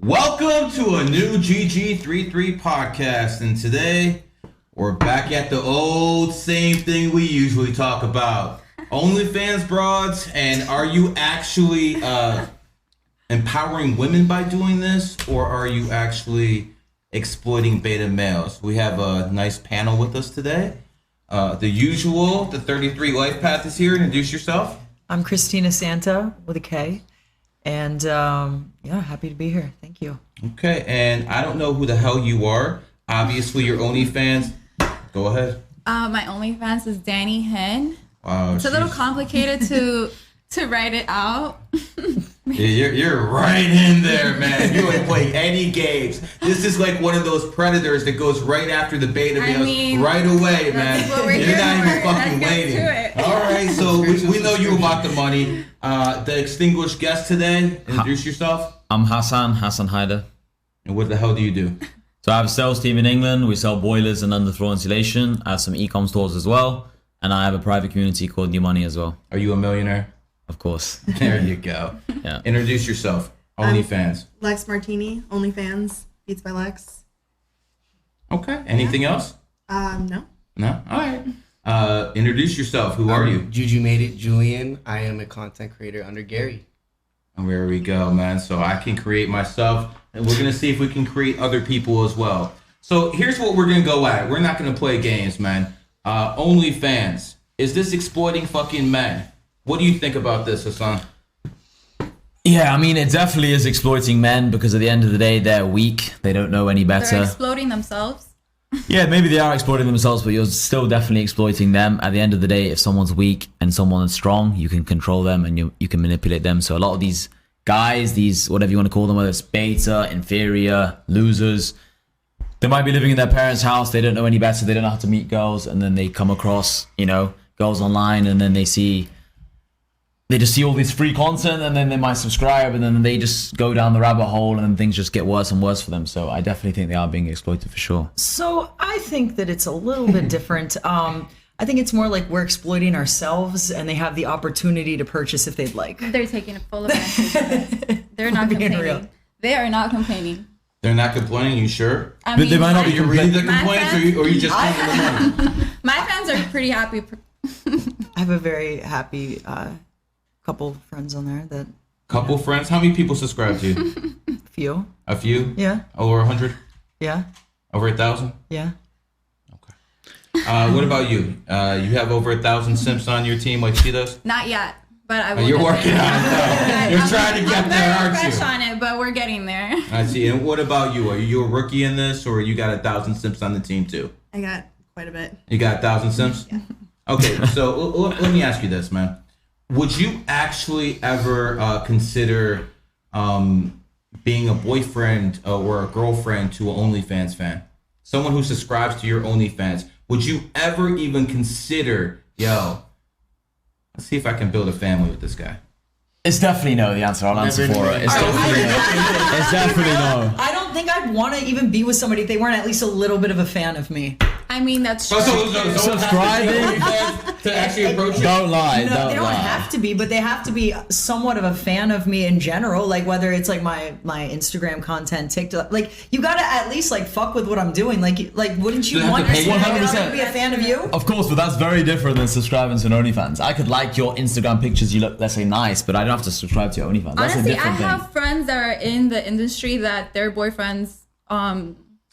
Welcome to a new GG33 podcast, and today we're back at the old same thing we usually talk about. OnlyFans broads, and are you actually empowering women by doing this, or are you actually exploiting beta males? We have a nice panel with us today. The usual, the 33 Life Path is here. Introduce yourself. I'm Christina Santa with a K. And happy to be here. Thank you. Okay, and I don't know who the hell you are. Obviously, your OnlyFans. Go ahead. My OnlyFans is Danny Hen. Wow, it's a little complicated to write it out. Yeah, you're right in there, man. You ain't playing any games. This is like one of those predators that goes right after the beta males right away, man. You're not even fucking waiting. All right, so we know you about the money. The extinguished guest today, introduce yourself. I'm Hassan Haider. And what the hell do you do? So I have a sales team in England. We sell boilers and underfloor insulation. I have some e-com stores as well. And I have a private community called New Money as well. Are you a millionaire? Of course. There you go. Yeah. Introduce yourself. OnlyFans. Lex Martini, OnlyFans, Beats by Lex. Okay. Anything else? No. No? All right. Introduce yourself. Who are you? Juju made it, Julian. I am a content creator under Gary. And there we go, man. So I can create myself, and we're going to see if we can create other people as well. So here's what we're going to go at. We're not going to play games, man. OnlyFans. Is this exploiting fucking men? What do you think about this, Hassan? Yeah, I mean, it definitely is exploiting men because at the end of the day, they're weak. They don't know any better. They're exploiting themselves. Yeah, maybe they are exploiting themselves, but you're still definitely exploiting them. At the end of the day, if someone's weak and someone is strong, you can control them and you can manipulate them. So a lot of these guys, these whatever you want to call them, whether it's beta, inferior, losers, they might be living in their parents' house. They don't know any better. They don't know how to meet girls. And then they come across, girls online, and then they just see all this free content, and then they might subscribe, and then they just go down the rabbit hole, and then things just get worse and worse for them. So I definitely think they are being exploited for sure. So I think that it's a little bit different. I think it's more like we're exploiting ourselves, and they have the opportunity to purchase if they'd like. They're taking a full advantage of it. They're not complaining. Real. They are not complaining. They're not complaining, you sure? I mean, they might not be you reading the complaints, or you just claiming the money? My fans are pretty happy. I have a very happy couple friends on there that. Couple friends? How many people subscribe to you? Few. A few? Yeah. Over 100? Yeah. Over 1,000? Yeah. Okay. What about you? You have over 1,000 simps on your team like she does? Not yet, but I will. You're working on it though. You're trying to get there, aren't you? I'm fresh on it, but we're getting there. I see. And what about you? Are you a rookie in this, or you got 1,000 simps on the team too? I got quite a bit. You got 1,000 simps? Yeah. Okay, so let me ask you this, man. Would you actually ever consider being a boyfriend or a girlfriend to an OnlyFans fan? Someone who subscribes to your OnlyFans. Would you ever even consider, let's see if I can build a family with this guy? It's definitely no, the answer. I'll answer for it. It's definitely no. It's definitely no. I don't think I'd want to even be with somebody if they weren't at least a little bit of a fan of me. I mean, that's true. Subscribing to actually approach you? Don't lie. No, they don't have to be, but they have to be somewhat of a fan of me in general. Like whether it's like my Instagram content, TikTok, like you gotta at least like fuck with what I'm doing. Like wouldn't you want your to be a fan of you? Of course, but that's very different than subscribing to an OnlyFans. I could like your Instagram pictures. You look, let's say, nice, but I don't have to subscribe to your OnlyFans. That's Honestly, a different thing. I have friends that are in the industry that their boyfriends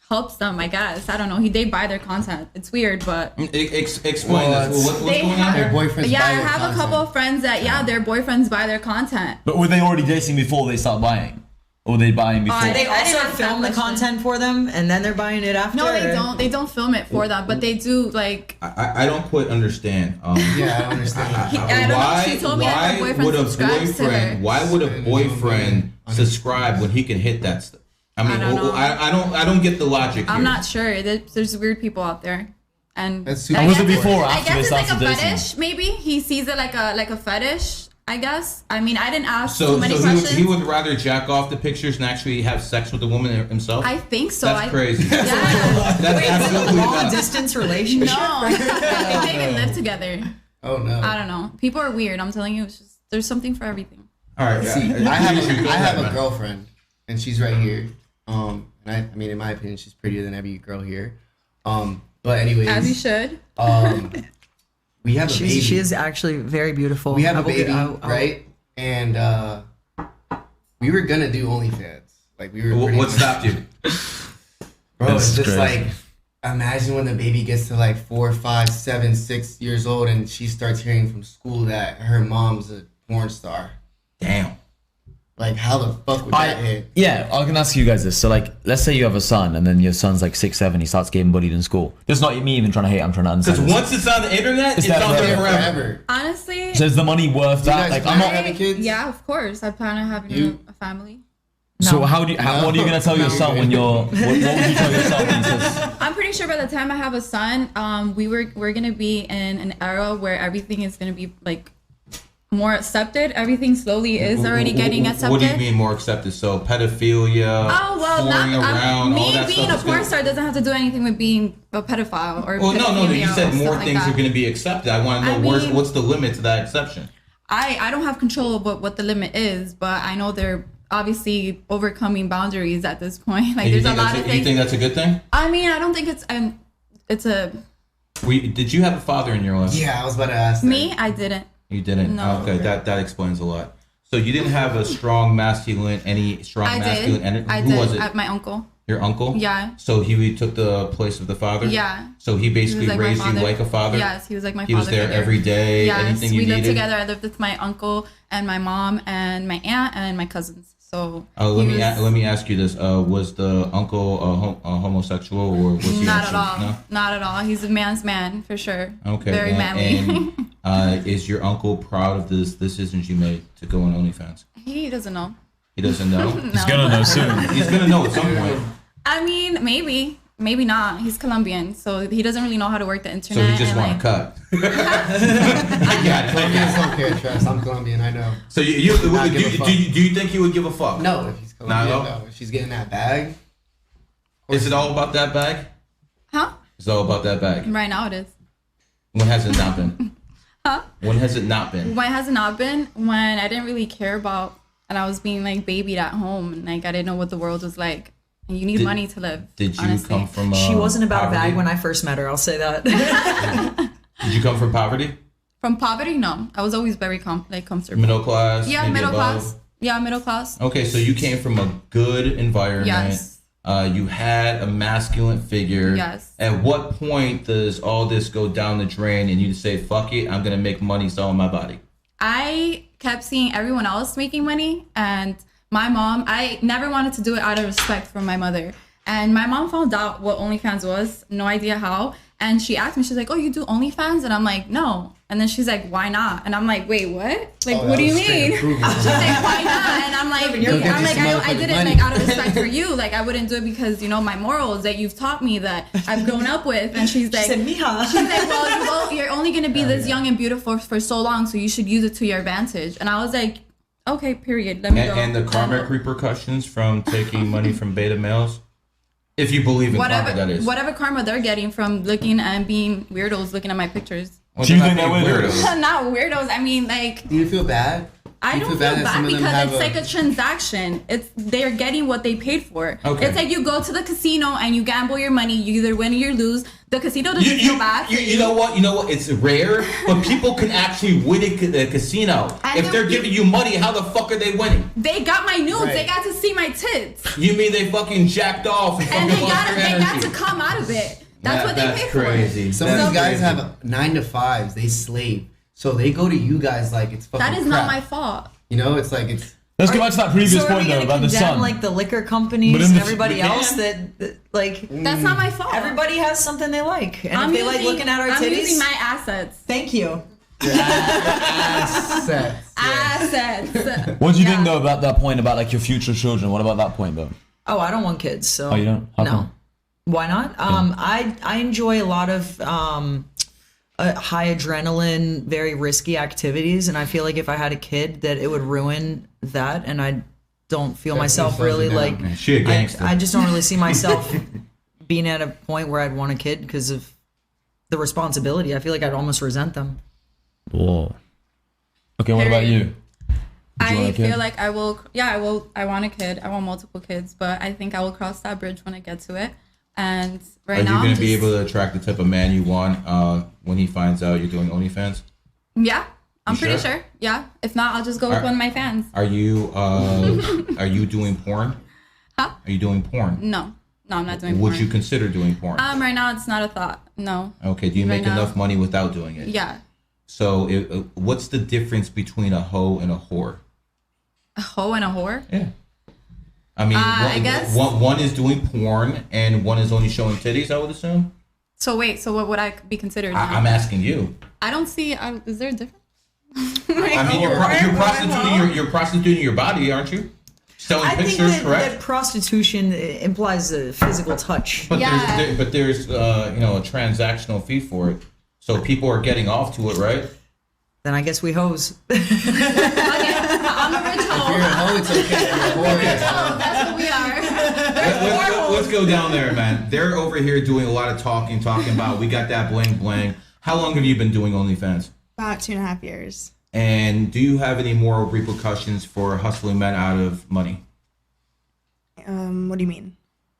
helps them, I guess. I don't know. They buy their content. It's weird, but explain this. What's going on Their here? boyfriends yeah, buy I your have content. a couple of friends that their boyfriends buy their content. But were they already dating before they start buying? Or were they buying before? They I didn't also ask that film the question. content for them, and then they're buying it after. No, they don't. They don't film it for them, but they do like. I don't quite understand. Yeah, I understand. I don't know. She told me that her boyfriend subscribes to her. Why would a boyfriend subscribe when he can hit that stuff? I mean, I don't know. I don't get the logic here. I'm not sure. There's weird people out there, and That's And was it before or I after they guess it's like started a dating? fetish. Maybe he sees it like a fetish. I guess. I mean, I didn't ask So too many he questions. would rather jack off the pictures and actually have sex with the woman himself? I think so. That's crazy. Yeah. That's absolutely long nuts. distance relationship. No, I think they even live together. Oh no. I don't know. People are weird. I'm telling you, it's just there's something for everything. All right. See, yeah. I Go have ahead, a man. girlfriend. and she's right here. And I mean, in my opinion, she's prettier than every girl here. But anyways, As you should. We have a baby. She is actually very beautiful. We have a baby, right? And we were gonna do OnlyFans. Like we were. What stopped you? Bro, This it's is just crazy. like, imagine when the baby gets to like 4, 5, 7, 6 years old, and she starts hearing from school that her mom's a porn star. Damn. Like, how the fuck would that hit? Yeah, I can ask you guys this. So, like, let's say you have a son, and then your son's like 6, 7. He starts getting bullied in school. This is not me even trying to hate. I'm trying to Because understand. once it's on the internet, It's it's that on there forever. forever. Honestly, So is the money worth Do you that? guys Like, plan I'm on not. having kids? yeah, of course. I plan on having You? a family. So No. how do you? What are you gonna tell your No. son when you're? What would you tell your son when he says? I'm pretty sure by the time I have a son, we're gonna be in an era where everything is gonna be like more accepted. Everything slowly is already getting accepted. What do you mean more accepted? So pedophilia, Oh well, whoring around, all me that being stuff a is porn good? star doesn't have to do anything with being a pedophile or. Well, no. You pedophilia said or more stuff things like are that. going to be accepted. I want to know I mean- what's the limit to that exception. I don't have control of what the limit is, but I know they're obviously overcoming boundaries at this point. Like And you there's a think lot that's of you things. think that's a good thing? I mean, I don't think it's a Did you have a father in your life? Yeah, I was about to ask that. me. I didn't. You didn't. No. Okay, that explains a lot. So you didn't have a strong masculine I masculine did. energy. I Who did. was it? My uncle. Your uncle? Yeah. So he took the place of the father? Yeah. So he basically He was like my raised you father. like a father? Yes, he was like my He father. was there figure. every day, Yes, anything you we lived needed? together. I lived with my uncle and my mom and my aunt and my cousins. So Let he was- me ask you this: was the uncle a homosexual, or was he not actually, at all. No? Not at all. He's a man's man for sure. Okay. Very manly. And is your uncle proud of this decisions you made to go on OnlyFans? He doesn't know. He doesn't know. He's gonna know soon. He's gonna know at some point. I mean, maybe not. He's Colombian, so he doesn't really know how to work the So internet. he just and, want to like, cut. I got it. Colombians don't care, trust. I'm Colombian, I know. So do Not give a fuck. you think he would give a fuck? No, if he's Not at Colombian, all? no. If she's getting that bag. Is it all about that bag? Huh? It's all about that bag. Right now it is. When has it not been? Huh? When has it not been? When has it not been? When I didn't really care about, and I was being like babied at home, and like I didn't know what the world was like. And you need money to live. Did you honestly. come from? She wasn't about poverty? bag when I first met her. I'll say that. Did you come from poverty? From poverty? No, I was always very comfortable. Middle class? Yeah, maybe middle above? class. Yeah, middle class. Okay, so you came from a good environment. Yes. You had a masculine figure. Yes. At what point does all this go down the drain and you say, fuck it, I'm going to make money selling my body? I kept seeing everyone else making money, and my mom, I never wanted to do it out of respect for my mother. And my mom found out what OnlyFans was, no idea how. And she asked me, she's like, oh, you do OnlyFans? And I'm like, no. And then she's like, why not? And I'm like, wait, what? Like, Oh, what that do you was straight mean? approval. She's like, why not? And I'm like, You'll get you some I motherfucking did it money. like out of respect for you. Like, I wouldn't do it because, you know, my morals that you've taught me that I've grown up with. And she's like, said, "Mija." she's like, well, you're only going to be this young and beautiful for so long, so you should use it to your advantage. And I was like, okay, period. Let me go. And the karmic repercussions from taking money from beta males? If you believe in karma, that is. Whatever karma they're getting from looking and being weirdos looking at my pictures. Well, Do you they're think not they're being weirdos? Not weirdos. I mean, like, Do you feel bad? I Do you don't feel that some bad of them because have it's like a transaction. It's they're getting what they paid for. Okay. It's like you go to the casino and you gamble your money. You either win or you lose. The casino doesn't feel bad. You know what? You know what? It's rare, but people can actually win at the casino. And If they're you- giving you money, how the fuck are they winning? They got my nudes. Right. They got to see my tits, You mean they fucking jacked off and and fucking lost their they got energy? to come out of it. That's what they That's pay crazy. Some That's of these guys crazy. have 9 to 5s. They slave. So they go to you guys like it's for. fucking That is crap. not my fault. You know, it's like it's... Let's go back to that previous So are point we though gonna about the condemn sun. like the liquor companies But in and the- everybody we else can. that like That's not my fault. everybody has something they like, and if they like looking at our I'm titties, using my assets. thank you. Assets. Assets. What do you Yeah. think though about that point about like your future children? What about that point though? Oh, I don't want kids. So Oh, you don't? How no. come? Why not? I enjoy a lot of high adrenaline, very risky activities, and I feel like if I had a kid, that it would ruin that, and I don't feel myself slows really you down, like. Man, she a gangster. I just don't really see myself being at a point where I'd want a kid because of the responsibility. I feel like I'd almost resent them. Whoa. Okay, what about you? Would you want I a kid? feel like I will. Yeah, I will. I want a kid. I want multiple kids, but I think I will cross that bridge when I get to it. And right Are you now, going I'm to be just- able to attract the type of man you want when he finds out you're doing OnlyFans? Yeah, I'm You pretty sure? sure. Yeah. If not, I'll just go with one of my fans. Are you doing porn? Huh? Are you doing porn? No, I'm not doing Would porn. you consider doing porn? Right now, it's not a thought. No. Okay. Do you right make now- enough money without doing it? Yeah. So, what's the difference between a hoe and a whore? A hoe and a whore. Yeah. I mean, I guess- one is doing porn and one is only showing titties, I would assume. So wait. So what would I be considered? now? I'm asking you. I don't see. Is there a difference? I mean, you're prostituting your body, aren't you? Selling I think pictures, that correct? prostitution implies a physical touch. But Yeah. there's a transactional fee for it, so people are getting off to it, right? Then I guess we hose. Okay, I'm a rich If you're hoe. a hoe, it's okay. If you're a whore, it's That's what we are. Let's go down there, man. They're over here doing a lot of talking about we got that bling bling. How long have you been doing OnlyFans? About 2.5 years. And do you have any moral repercussions for hustling men out of money? What do you mean?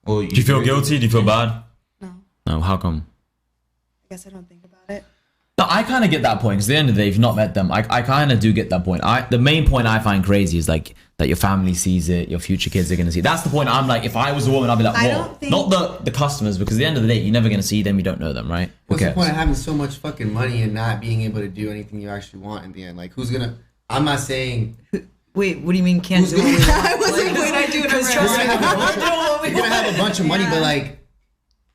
Well, Do you feel guilty? Do you feel bad? No, No. How come? I guess I don't think about it. No, I kind of get that point because at the end of the day, if you've not met them, I kind of do get that point. The main point I find crazy is like that your family sees it, your future kids are gonna see it. That's the point. I'm like, if I was a woman, I'd be like, I whoa, don't think- not the customers, because at the end of the day, you're never gonna see them, you don't know them, right? Who What's the cares? point of having so much fucking money and not being able to do anything you actually want in the end? Like, who's gonna? I'm not saying Wait, what do you mean can't do it? I was like, wait, I do it Because already. trust me, You're gonna have a bunch we're doing what we you're gonna have a bunch of money, Yeah. but like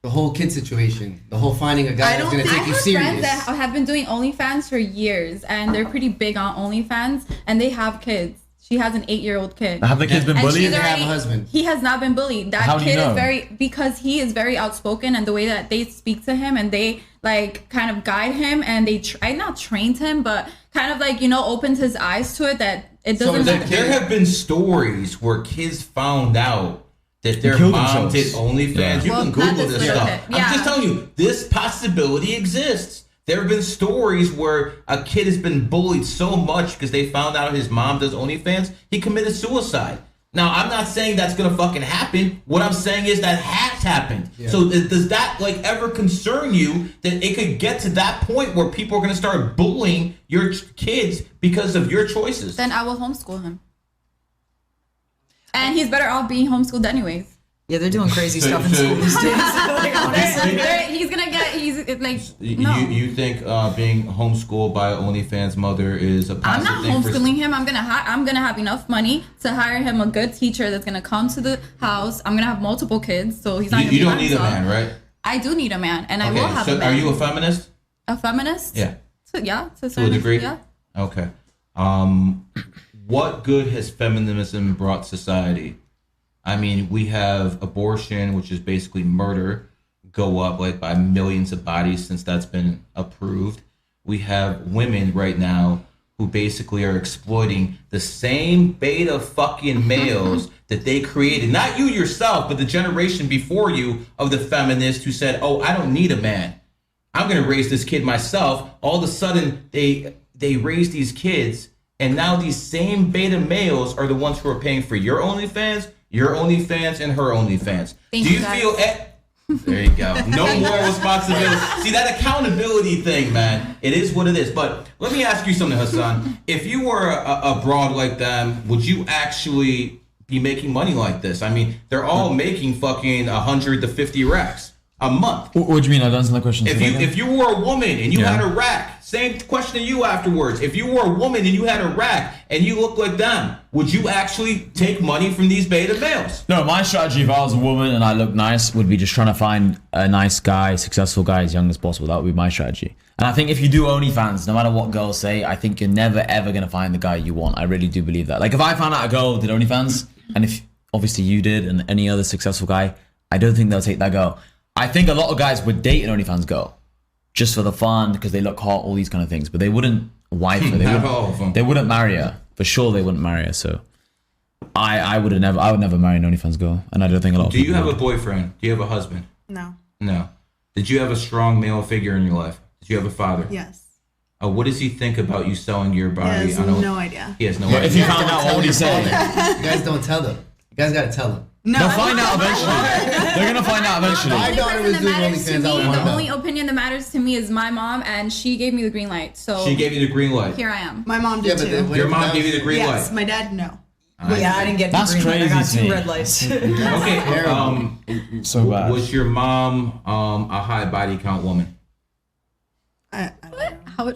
the whole kid situation, the whole finding a guy I that's don't gonna think- take I you have serious. friends that have been doing OnlyFans for years, and they're pretty big on OnlyFans, and they have kids. She has an 8-year-old kid. Have the kids been And bullied? she's They have a already- husband. He has not been bullied. That How do you kid know? is because he is very outspoken, and the way that they speak to him and they like kind of guide him, and they not trained him, but kind of like opened his eyes to it that it So doesn't is that matter. There have been stories where kids found out that their killed mom themselves. did OnlyFans. Yeah. You Well, can not Google this this little stuff. kid. I'm Yeah. just telling you, this possibility exists. There have been stories where a kid has been bullied so much because they found out his mom does OnlyFans, he committed suicide. Now, I'm not saying that's gonna fucking happen. What I'm saying is that has happened. Yeah. So does that ever concern you that it could get to that point where people are gonna start bullying your kids because of your choices? Then I will homeschool him, and he's better off being homeschooled anyways. Yeah, they're doing crazy So- stuff in so- school these days. Like, honestly. He's like You, no. you think being homeschooled by an OnlyFans mother is a I'm positive not thing for homeschooling him. I'm gonna have enough money to hire him a good teacher that's gonna come to the house. I'm gonna have multiple kids, so he's not. You gonna don't be need a by himself. man, right? I do need a man, and I will have so a man. are you a feminist? A feminist? Yeah, Yeah, to a to a certain degree. Yeah. Okay. What good has feminism brought society? I mean, we have abortion, which is basically murder, go up by millions of bodies since that's been approved. We have women right now who basically are exploiting the same beta fucking males that they created. Not you yourself, but the generation before you of the feminists who said, "Oh, I don't need a man. I'm gonna raise this kid myself." All of a sudden, they raise these kids, and now these same beta males are the ones who are paying for your OnlyFans, and her OnlyFans. Thank Do you you, guys. feel? There you go. No more responsibility. See that accountability thing, man. It is what it is. But let me ask you something, Hassan. If you were a broad like them, would you actually be making money like this? I mean, they're all making fucking 100 to 50 racks a month. What do you mean? I don't understand the question. If you were a woman and you Yeah. had a rack, same question to you afterwards. If you were a woman and you had a rack and you looked like them, would you actually take money from these beta males? No, my strategy if I was a woman and I looked nice would be just trying to find a nice guy, successful guy as young as possible. That would be my strategy. And I think if you do OnlyFans, no matter what girls say, I think you're never ever going to find the guy you want. I really do believe that. Like if I found out a girl did OnlyFans, and if obviously you did and any other successful guy, I don't think they'll take that girl. I think a lot of guys would date an OnlyFans girl just for the fun because they look hot, all these kind of things. But they wouldn't wife her. They Not wouldn't, all of them. They wouldn't marry her. For sure they wouldn't marry her. So I would never marry an OnlyFans girl. And I don't think a lot of Do you people have a would. boyfriend? Do you have a husband? No. No. Did you have a strong male figure in your life? Did you have a father? Yes. What does he think about you selling your He body? has no idea. He has no But idea. if you found out, what would he say? You guys don't tell them. You guys gotta tell them. No, They'll find out eventually. They're gonna find out The eventually. My only daughter person was that doing matters to OnlyFans, I me, would the want only that. opinion that matters to me is my mom, and she gave me the green light. So She gave you the green light. here I am. My mom Yeah, did but too. then what Your if mom that gave you was- the green Yes, light. my dad, no. Yeah, I didn't get the That's green light. I got crazy to 2 me. red lights. Okay. So bad. Was your mom a high body count woman? I don't know. How?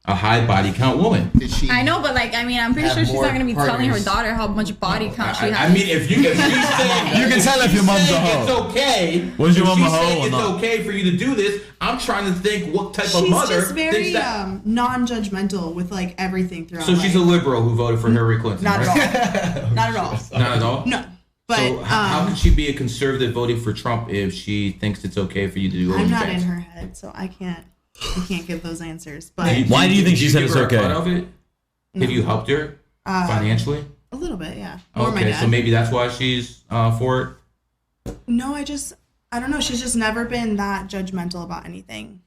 A high body count woman. Did she? I know, but like, I mean, I'm pretty Have sure she's more not gonna be telling her partners. daughter how much body count she has. I mean, if she's saying You can tell if your mom's a hoe. It's okay. Was your if mom a she's hoe saying or it's not? okay for you to do this. I'm trying to think what type of She's mother just very thinks that. non-judgmental with like everything throughout. So she's a life. liberal who voted for Hillary Clinton, Not right? at all. Not at all. Not at all. No. But So how can she be a conservative voting for Trump if she thinks it's okay for you to do I'm not OnlyFans? in her head, so I can't give those answers. But Why do you think she said give it's her a okay? cut of it? Have you helped her financially? a little bit, yeah. Or my Okay, dad. so maybe that's why she's for it. No, I don't know. She's just never been that judgmental about anything.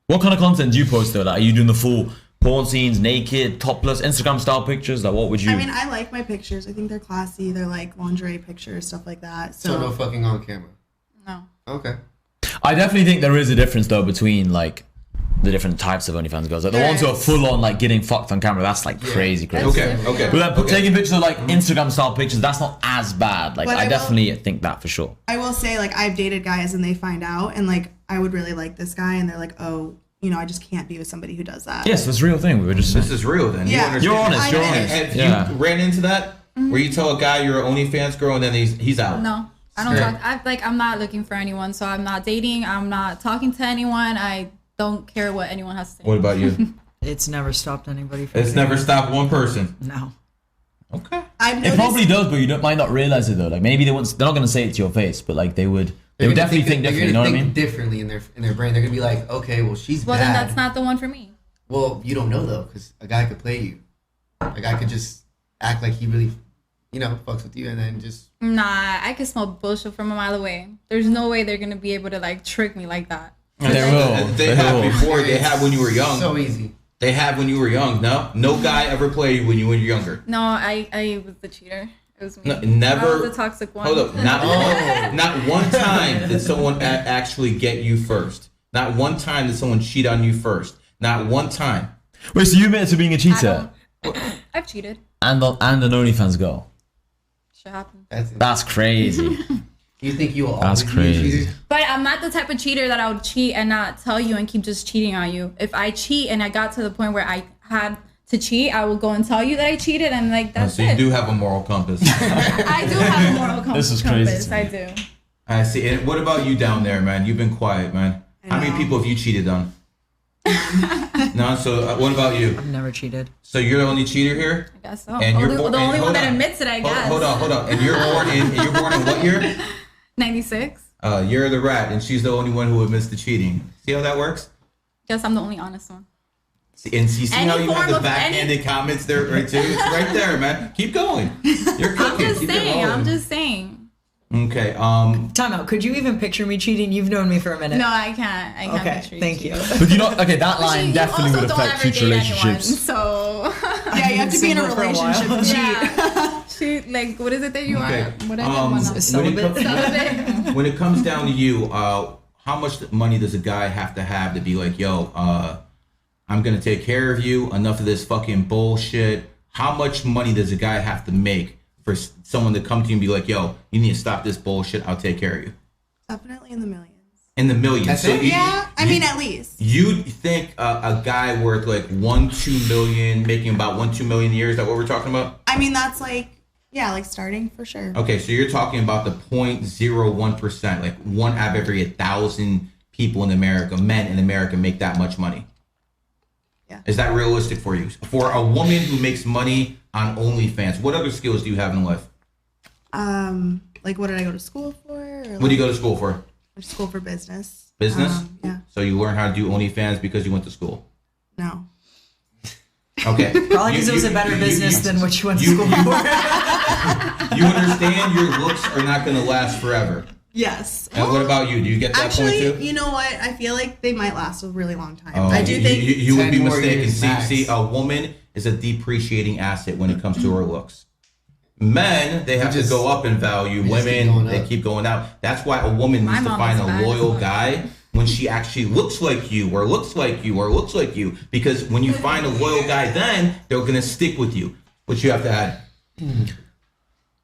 What kind of content do you post though? Like, are you doing the full porn scenes, naked, topless, Instagram style pictures? Like, what would you? I mean, I like my pictures. I think they're classy. They're like lingerie pictures, stuff like that. So no fucking on camera. No. Okay. I definitely think there is a difference though between like the different types of OnlyFans girls. Like the There ones who are is. full on like getting fucked on camera. That's like Yeah. crazy. Okay, okay. But like, okay. taking pictures of like Instagram style pictures, that's not as bad. Like But I I will- definitely think that for sure. I will say, like, I've dated guys and they find out, and like, I would really like this guy, and they're like, oh, you know, I just can't be with somebody who does that. Yes, that's a real thing. We were just This is real then. Yeah. understand. You're honest. You're I did. honest. Have Yeah. you ran into that? Where you tell a guy you're an OnlyFans girl and then he's out? No. I don't Straight. talk. I'm not looking for anyone, so I'm not dating. I'm not talking to anyone. I don't care what anyone has to say. What about you? It's never stopped anybody from It's doing never it. stopped one person. No. Okay. I've It noticed. probably does, but you might not realize it though. Like maybe they're not gonna say it to your face, but like they would They're gonna definitely think they're differently. You know gonna what I think mean? differently in their brain. They're gonna be like, okay, well she's Well, bad. then that's not the one for me. Well, you don't know though, because a guy could play you. A guy could just act like he really, fucks with you, and then just. Nah, I can smell bullshit from a mile away. There's no way they're gonna be able to like trick me like that. They will. They have before. They had when you were young. So easy. They had when you were young. No guy ever played you when you were younger. No, I was the cheater. It was me. No, never. I was the toxic one. Hold up. Not Oh. not one time did someone actually get you first. Not one time did someone cheat on you first. Not one time. Wait, so you admitted to being a I cheater I've cheated. and an OnlyFans girl? Shit happened. That's crazy. You think you will That's always be a crazy. cheater? But I'm not the type of cheater that I would cheat and not tell you and keep just cheating on you. If I cheat and I got to the point where I had to cheat, I will go and tell you that I cheated, and like that's So it. you do have a moral compass. I do have a moral This is crazy compass. to me. I do. I see. And what about you down there, man? You've been quiet, man. I How many know. people have you cheated on? No. So what about you? I've never cheated. So you're the only cheater here? I guess so. And you're the born- only and one hold that on. admits it, I guess. Hold on. And you're born in what year? 96. You're the rat, and she's the only one who admits to cheating. See how that works? Guess I'm the only honest one. See, and you see Any how you have form the of backhanded comments there, right too? It's right there, man. Keep going. You're I'm cooking. just Keep it saying. rolling. I'm just saying. Okay. Time out. Could you even picture me cheating? You've known me for a minute. No, I can't. I can't Okay, picture thank you. But you know, okay, that line You definitely also would don't affect ever future date anyone, relationships. so Yeah, you have to be in a Single for a while. relationship to cheat. yeah. Shoot, like what is it that you Okay. are? What is it? One of- Celibate? When it comes down to you, how much money does a guy have to have be like, yo, I'm gonna take care of you. Enough of this fucking bullshit. How much money does a guy have to make for someone to come to you and be like, yo, you need to stop this bullshit. I'll take care of you. Definitely in the millions. In the millions. That's So it? Yeah, I mean, at least. You think a guy worth like 1-2 million, making about 1-2 million a year? Is that what we're talking about? I mean, that's like, yeah, like starting for sure. Okay, so you're talking about the 0.01%, like 1 out of every 1,000 people in America, men in America, make that much money. Yeah. Is that realistic for you? For a woman who makes money on OnlyFans, what other skills do you have in life? Like what did I go to school for? Or What do you go to school for? School for business. Business? Yeah. So you learn how to do OnlyFans because you went to school. No. Okay. Probably because it was a better business than what you went to school for. You understand your looks are not going to last forever. Yes. And what about you? Do you get that Actually, point too? you know what? I feel like they might last a really long time. Oh, I do think you would 10 be more mistaken. years max. See, a woman is a depreciating asset when it comes to her looks. Men, they have to just- go up in value. we just keep Women, going they up. keep going out. That's why a woman My needs to mom find is a bad as loyal fuck. guy when she actually looks like you or looks like you or looks like you. Because when you find a loyal guy, then they're going to stick with you. But you have to add.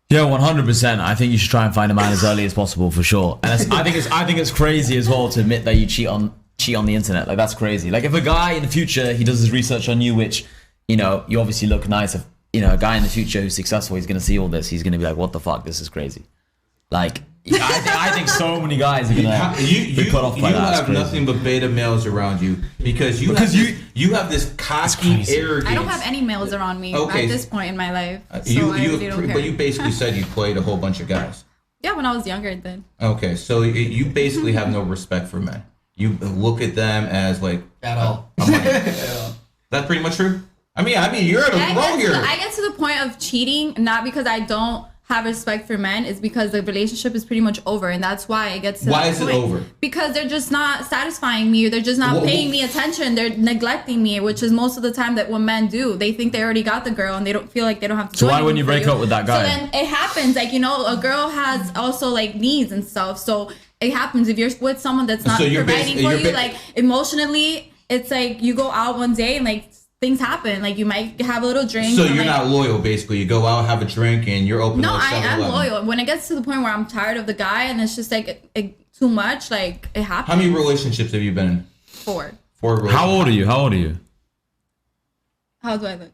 Yeah, 100%. I think you should try and find a man as early as possible for sure. And I think it's crazy as well to admit that you cheat on the internet. Like that's crazy. Like if a guy in the future he does his research on you, which you obviously look nice. If a guy in the future who's successful, he's gonna see all this. He's gonna be like, what the fuck? This is crazy. Like I think so many guys are gonna be put off by you that. It's have crazy. nothing but beta males around you because you have this cocky crazy. arrogance. I don't have any males around me Okay. at this point in my life. So You, I really don't care. but you basically said you played a whole bunch of guys. Yeah, when I was younger, I did. Okay, so you basically have no respect for men. You look at them as like At all. that's pretty much true. I mean, you're in a row here. I get to the point of cheating not because I don't have respect for men, it's because the relationship is pretty much over, and that's why it gets to Why that is it point. over? Because they're just not satisfying me, or they're just not Well, paying me attention. They're neglecting me, which is most of the time that what men do. They think they already got the girl, and they don't feel like they don't have to. So do why wouldn't you anything break for up with that guy? So then it happens, like a girl has also like needs and stuff. So it happens if you're with someone that's not So you're providing basi- for you're you, ba- like emotionally. It's like you go out one day and like things happen. Like you might have a little drink. So and, you're like, not loyal, basically. You go out, have a drink, and you're open. no, like I am 7-Eleven. loyal. When it gets to the point where I'm tired of the guy and it's just like too much, like it happens. How many relationships have you been in? 4. 4 relationships. How old are you? How do I look?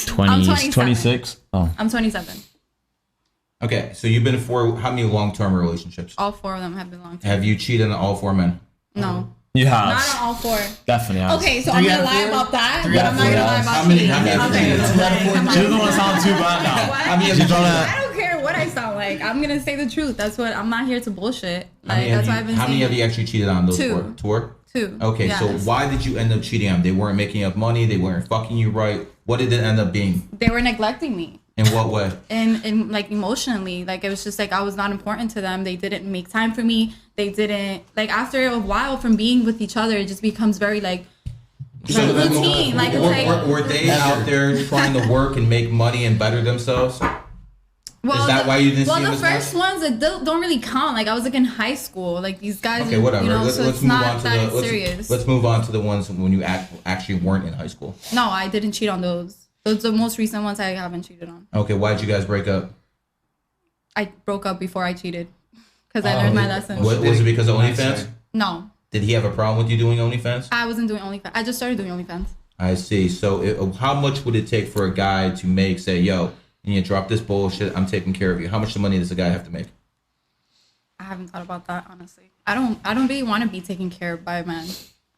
20, I'm 27. 26? Oh. I'm 27. Okay, so you've been in 4. How many long-term relationships? All 4 of them have been long term. Have you cheated on all 4 men? No, You have. not on all 4. Definitely has. Okay, so 3 I'm gonna out of lie 4? about that, 3 but out I'm of not 4 gonna lie guys. about How many? cheating. How many? Okay. How She doesn't want to sound too bad now. What? How many have She's you trying I to... don't care what I sound like. I'm gonna say the truth. That's what I'm not here to bullshit. How Like many have that's you, why I've been how many saying have you actually cheated on those 2. 4? 2. Okay, so Yes. why did you end up cheating on them? They weren't making enough money. They weren't fucking you right. What did it end up being? They were neglecting me. In what way? And like emotionally, like it was just like I was not important to them. They didn't make time for me. They didn't like after a while from being with each other, it just becomes very like routine. Like it's like were they out there trying to work and make money and better themselves? Is that why you didn't see well, them the as first much? ones that don't really count. Like I was like in high school. Like these guys, Okay, whatever. you know, let's so it's move not on to that the serious. let's move on to the ones when you actually weren't in high school. No, I didn't cheat on those. Those are the most recent ones I haven't cheated on. Okay, why did you guys break up? I broke up before I cheated because I learned my lesson. Was it because of OnlyFans? No, Did he have a problem with you doing OnlyFans? I wasn't doing OnlyFans. I just started doing OnlyFans. I see. So how much would it take for a guy to make, say, yo, you need to drop this bullshit, I'm taking care of you? How much money does a guy have to make? I haven't thought about that honestly. I don't really want to be taken care of by a man.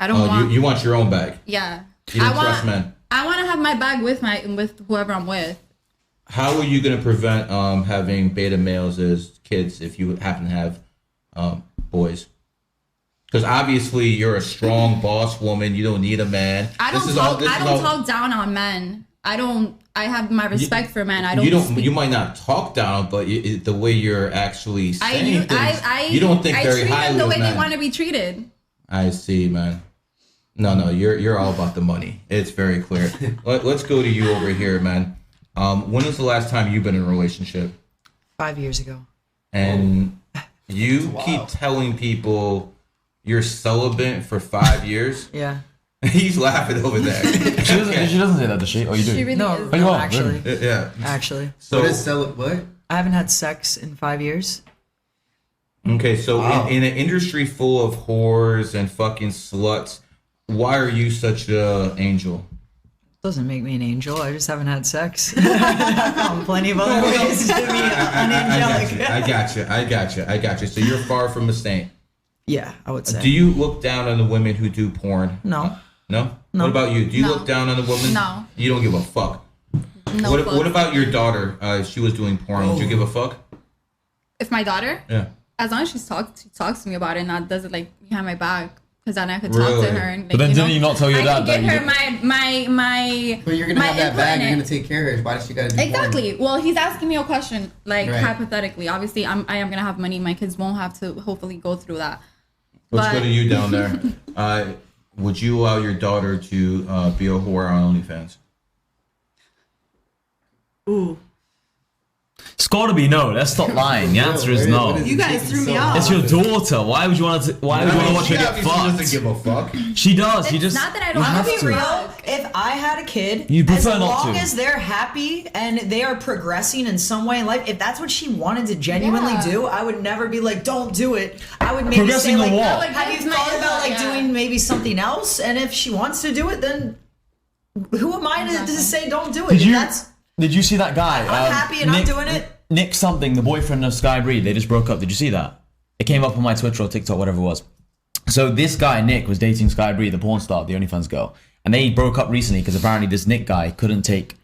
I don't want. You want your own bag. Yeah. You don't I want, trust men. I want to have my bag with whoever I'm with. How are you going to prevent having beta males as kids if you happen to have boys? Because obviously you're a strong boss woman. You don't need a man. I don't talk down on men. I have my respect for men. I don't. You might not talk down, but the way you're actually saying things, you don't think very treat highly them the of way men. they want to be treated. I see, man. No, you're all about the money. It's very clear. Let's go to you over here, man. When was the last time you've been in a relationship? 5 years ago. And you keep telling people you're celibate for 5 years. Yeah. He's laughing over there. She doesn't say that, does she? Oh, you do? She really No, is. Oh, you no, are, actually. Yeah. Actually. So What? I haven't had sex in 5 years. okay, so Wow. in an industry full of whores and fucking sluts, why are you such an angel? Doesn't make me an angel. I just haven't had sex. I found plenty of other ways to be unangelic. I got you. So you're far from a saint. Yeah, I would say. Do you look down on the women who do porn? No. No? No. What about you? Do you No. look down on the women? No. You don't give a fuck. No. What fuck. about your daughter? If she was doing porn, would you give a fuck? If my daughter, Yeah. as long as she talks to me about it and not does it like behind my back, because then I could talk Really? to her. And, like, But then didn't you not tell your I dad could that give you her my But you're gonna my have that input bag. in You're it. gonna take care of her. Why does she gotta do porn? Exactly. Well, he's asking me a question, like Right. hypothetically. Obviously, I am gonna have money. My kids won't have to hopefully go through that. Let's But- go to you down there. Would you allow your daughter to be a whore on OnlyFans? Ooh, It's gotta be no. Let's stop lying. The answer is no. What is You it guys taking threw me so off. It's your daughter. Why would you want to? Why would you want to watch her get fucked? She doesn't give a fuck. She does. You It's just. not that I you don't I'm have gonna be to. real. If I had a kid, You'd prefer as not long to. as they're happy and they are progressing in some way in life, if that's what she wanted to genuinely Yeah. do, I would never be like, "Don't do it." I would maybe Progressing say in like, what? Like, "Have you that's thought my about like input, yeah. doing maybe something else?" And if she wants to do it, then who am I to say don't do it? Did If you? that's Did you see that guy? I'm happy and I'm doing it. Nick something, the boyfriend of Sky Breed. They just broke up. Did you see that? It came up on my Twitter or TikTok, whatever it was. So this guy Nick was dating Sky Breed, the porn star, the OnlyFans girl, and they broke up recently because apparently this Nick guy couldn't take.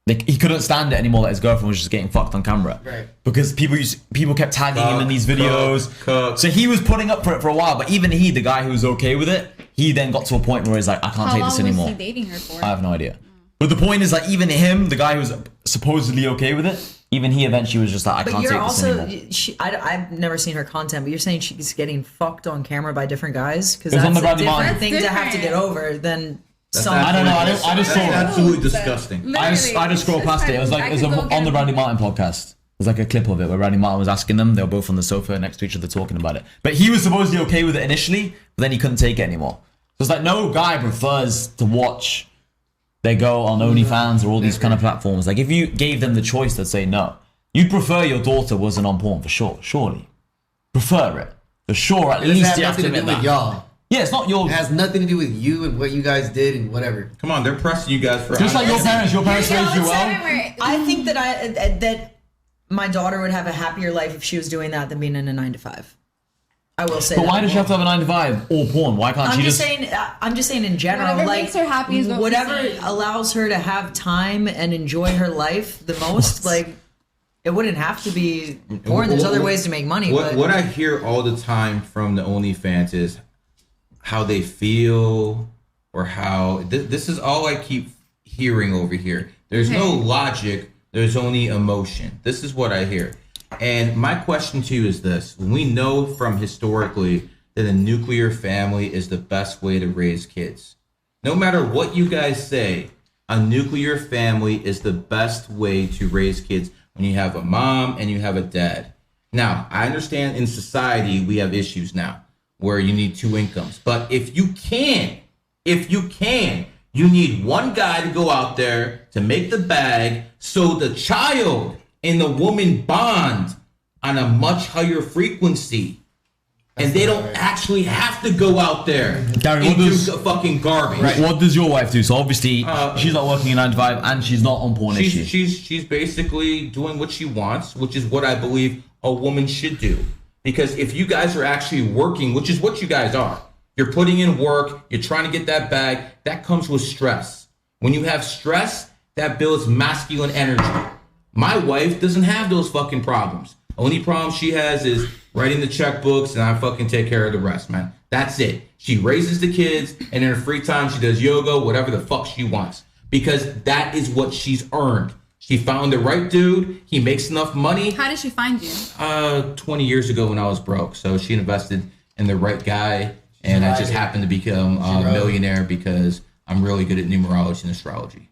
He couldn't stand it anymore that his girlfriend was just getting fucked on camera. Right. Because people kept tagging him in these videos. Cook. So he was putting up for it for a while, but even he, the guy who was okay with it, he then got to a point where he's like, I can't How take long this was anymore. he dating her for? I have no idea. But the point is, like, even him, the guy who was supposedly okay with it, even he eventually was just like, I But can't you're take this also, anymore. I've never seen her content, but you're saying she's getting fucked on camera by different guys? Because It was that's on the a Bradley different Martin. thing to have to Different. get over than some. I don't know, I just That's saw it. absolutely disgusting. I just scrolled past it. It was like it was on the Bradley Martin podcast. There's like a clip of it where Bradley Martin was asking them. They were both on the sofa next to each other talking about it. But he was supposedly okay with it initially, but then he couldn't take it anymore. So it's like no guy prefers to watch their girl on OnlyFans or all these kind of platforms. Like if you gave them the choice, they'd say no. You'd prefer your daughter wasn't on porn for sure, surely. Prefer it. For sure, at It doesn't least have you have to nothing to admit do with that. y'all. Yeah, it's not your... It has nothing to do with you and what you guys did and whatever. Come on, they're pressing you guys for. Just like your parents raised you well. I think that that my daughter would have a happier life if she was doing that than being in a 9-to-5. I will say But that. why does she have to have a 9 to 5 or porn? Why can't I'm she just just... saying. I'm just saying in general. Whatever like makes her happy is what we whatever say. allows her to have time and enjoy her life the most. Like it wouldn't have to be porn. There's other ways to make money. What but what I hear all the time from the OnlyFans is how they feel or how this is all I keep hearing over here. There's no logic. There's only emotion. This is what I hear. And my question to you is this: when we know from historically that a nuclear family is the best way to raise kids, no matter what you guys say, a nuclear family is the best way to raise kids when you have a mom and you have a dad. Now, I understand in society we have issues now where you need two incomes. But if you can, you need one guy to go out there to make the bag so the child and the woman bond on a much higher frequency. And they don't actually have to go out there Gary, and what do does- fucking garbage. Right. What does your wife do? So obviously she's not working a 9 to 5 and she's not on porn, is she? She's basically doing what she wants, which is what I believe a woman should do. Because if you guys are actually working, which is what you guys are, you're putting in work, you're trying to get that bag, that comes with stress. When you have stress, that builds masculine energy. My wife doesn't have those fucking problems. Only problem she has is writing the checkbooks and I fucking take care of the rest, man. That's it. She raises the kids and in her free time she does yoga, whatever the fuck she wants. Because that is what she's earned. She found the right dude. He makes enough money. How did she find you? 20 years ago when I was broke. So she invested in the right guy. And I just happened to become a millionaire because I'm really good at numerology and astrology.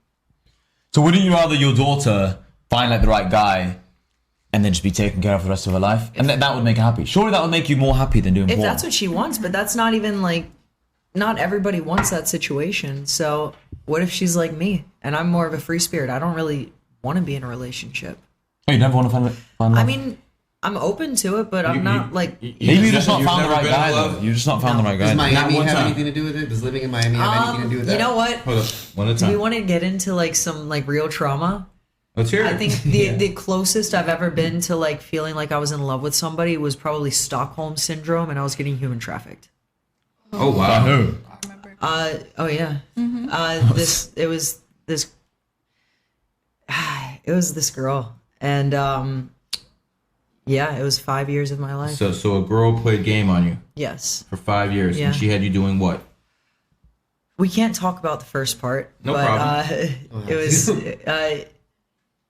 So wouldn't you rather your daughter find like the right guy and then just be taken care of for the rest of her life? And that would make her happy. Surely that would make you more happy than doing if porn. that's what she wants, but that's not even like, not everybody wants that situation. So what if she's like me and I'm more of a free spirit? I don't really want to be in a relationship. Oh, you never want to find love? I mean, I'm open to it, but I'm not like. Maybe you just not You've found the never right been in guy love? though. You just not found the right guy. Does though. Miami one have time. anything to do with it? Does living in Miami have anything to do with that? You know what? Hold up. One at a Do we time. want to get into like some like real trauma? Let's hear it. I think the closest I've ever been to like feeling like I was in love with somebody was probably Stockholm syndrome, and I was getting human trafficked. Oh, By wow. who? Oh yeah. It was this girl, and Yeah, it was 5 years of my life. So a girl played game on you Yes. for 5 years, Yeah. and she had you doing what? We can't talk about the first part. No but, problem. It was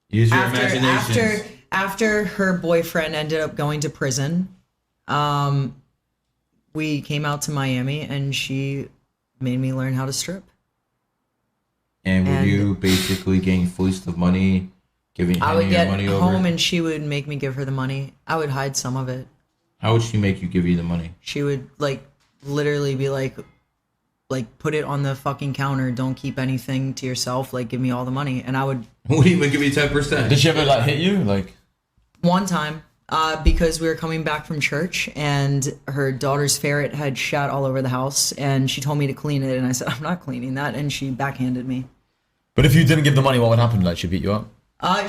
Use your imagination. after her boyfriend ended up going to prison. We came out to Miami, and she made me learn how to strip. And were and- you basically getting fleeced of money, I would handing get your money home, over? and she would make me give her the money. I would hide some of it. How would she make you give you the money? She would literally be like put it on the fucking counter. Don't keep anything to yourself. Like, give me all the money, and I would. Would even give you 10%? Did she ever like hit you? Like, One time, because we were coming back from church, and her daughter's ferret had shat all over the house, and she told me to clean it, and I said, I'm not cleaning that, and she backhanded me. but if you didn't give the money, what would happen? Like, she beat you up?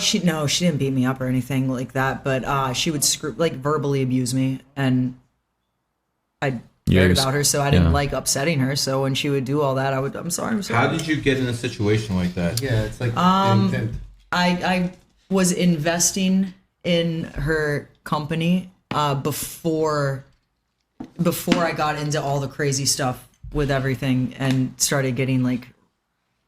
She didn't beat me up or anything like that, but she would verbally abuse me, and I cared about her, so I didn't like upsetting her. So when she would do all that, I'm sorry. How did you get in a situation like that? Yeah, it's like I was investing in her company before I got into all the crazy stuff with everything and started getting like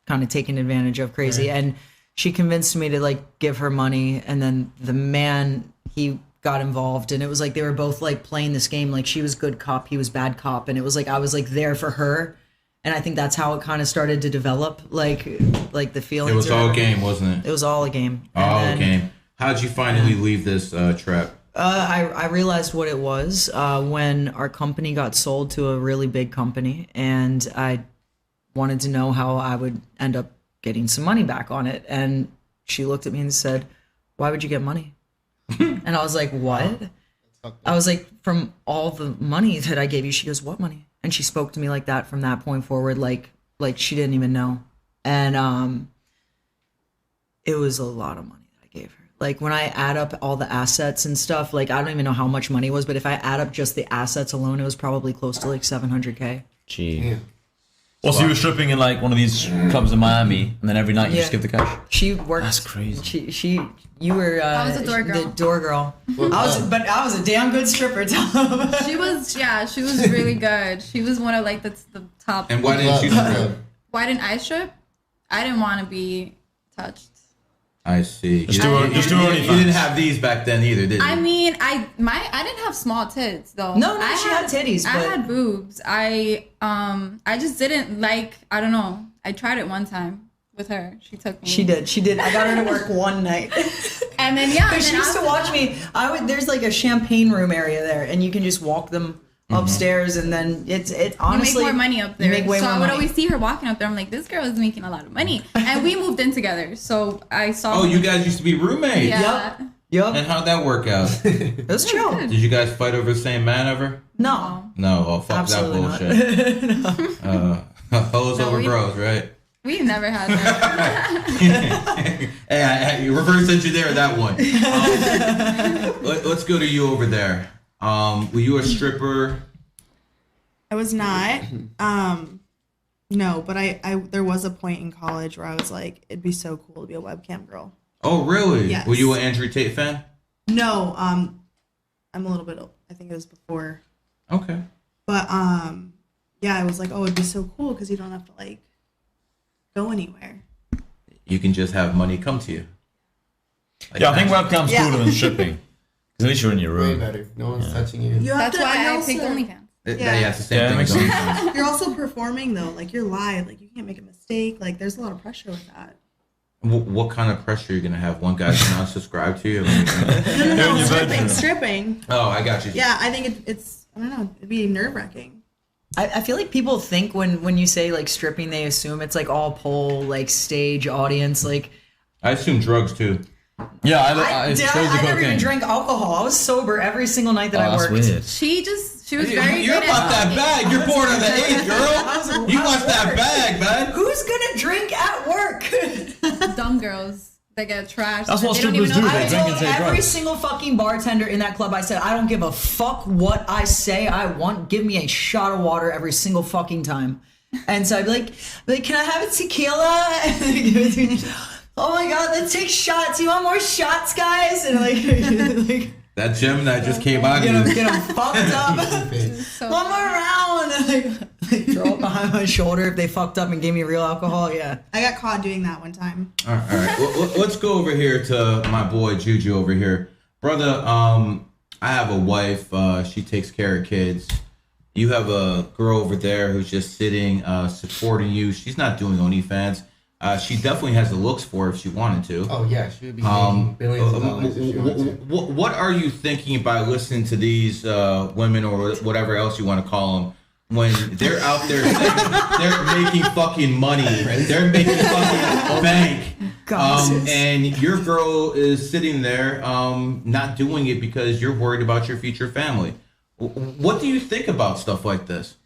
kind of taken advantage of crazy. Right. And she convinced me to like give her money, and then the man, he got involved, and it was like they were both like playing this game, like she was good cop, he was bad cop, and it was like I was like there for her. And I think that's how it kind of started to develop, like the feelings. It was all a game, wasn't it? It was all a game. All a game. How did you finally leave this trap? I realized what it was when our company got sold to a really big company, and I wanted to know how I would end up getting some money back on it. And she looked at me and said, "Why would you get money?" And I was like, "What?" I was like, "From all the money that I gave you." She goes, "What money?" And she spoke to me like that from that point forward, like she didn't even know. And it was a lot of money that I gave her. Like when I add up all the assets and stuff, like I don't even know how much money it was, but if I add up just the assets alone, it was probably close to like $700K. Gee. Yeah. Well, so you were stripping in like one of these clubs in Miami, and then every night you just give the cash? She worked. That's crazy. You were. I was a door girl. The door girl. I was a damn good stripper. She was really good. She was one of like the top. And why didn't you strip? Why didn't I strip? I didn't want to be touched. I see. Just do OnlyFans. You didn't have these back then either, did you? I mean, I didn't have small tits though. No, she had titties. I had boobs. I just didn't like. I don't know. I tried it one time with her. She took me. She did. I got her to work one night. And then she used to watch me. There's like a champagne room area there, and you can just walk them upstairs, and then it's honestly you make more money up there. You make way so more I would money. always see her walking up there. I'm like, this girl is making a lot of money, and we moved in together. So I saw. Oh, you guys used to be roommates. Yeah. Yep. And how'd that work out? It was chill. Did you guys fight over the same man ever? No. No. Oh, fuck Absolutely that bullshit. Hoes over bros, right? We never had that. Hey, you reverse engineer that one. Let's go to you over there. Were you a stripper? I was not. No, but I there was a point in college where I was like, it'd be so cool to be a webcam girl. Oh, really? Yes. Were you an Andrew Tate fan? No, I'm a little bit old. I think it was before. Okay. But yeah, I was like, oh, it'd be so cool because you don't have to like go anywhere. You can just have money come to you. Like Yeah, I think that. webcam's cooler than stripping. Because at least you're in your Way room. better. No one's touching you. You have That's to, why and I also- picked OnlyFans. Yeah, it's the same Yeah, thing. makes as sense. OnlyFans. You're also performing though, like you're live, like you can't make a mistake. Like there's a lot of pressure with that. What kind of pressure are you gonna have? One guy's not subscribed to you? No, in your bedroom. stripping. Oh, I got you. Yeah, I think it's I don't know, it'd be nerve wracking. I feel like people think when you say like stripping, they assume it's like all pole, like stage audience. Like I assume drugs too. Yeah, I it shows the never even cocaine. drank alcohol. I was sober every single night that I That's worked. weird. She was very You're good about at that bag. You're born on the 8th, girl. You I want was that work. bag, man. Who's gonna drink at work? dumb girls that get trashed. That's what They don't even strippers know do, how they to drink I and told take every drugs. single fucking bartender in that club, I said, I don't give a fuck what I say I want. Give me a shot of water every single fucking time. And so I'd be like, can I have a tequila? And they give it to me. Oh my god, let's take shots. You want more shots, guys? And like That Gemini just came out. Get him fucked up. So Come around. Like, throw it behind my shoulder if they fucked up and gave me real alcohol. Yeah. I got caught doing that one time. All right. Let's go over here to my boy Juju over here, brother. I have a wife. She takes care of kids. You have a girl over there who's just sitting, supporting you. She's not doing OnlyFans. She definitely has the looks for it if she wanted to. Oh yeah, she would be making billions of dollars if she wanted to. What are you thinking by listening to these women or whatever else you want to call them when they're out there saying they're making fucking money, they're making fucking bank, and your girl is sitting there not doing it because you're worried about your future family? What do you think about stuff like this?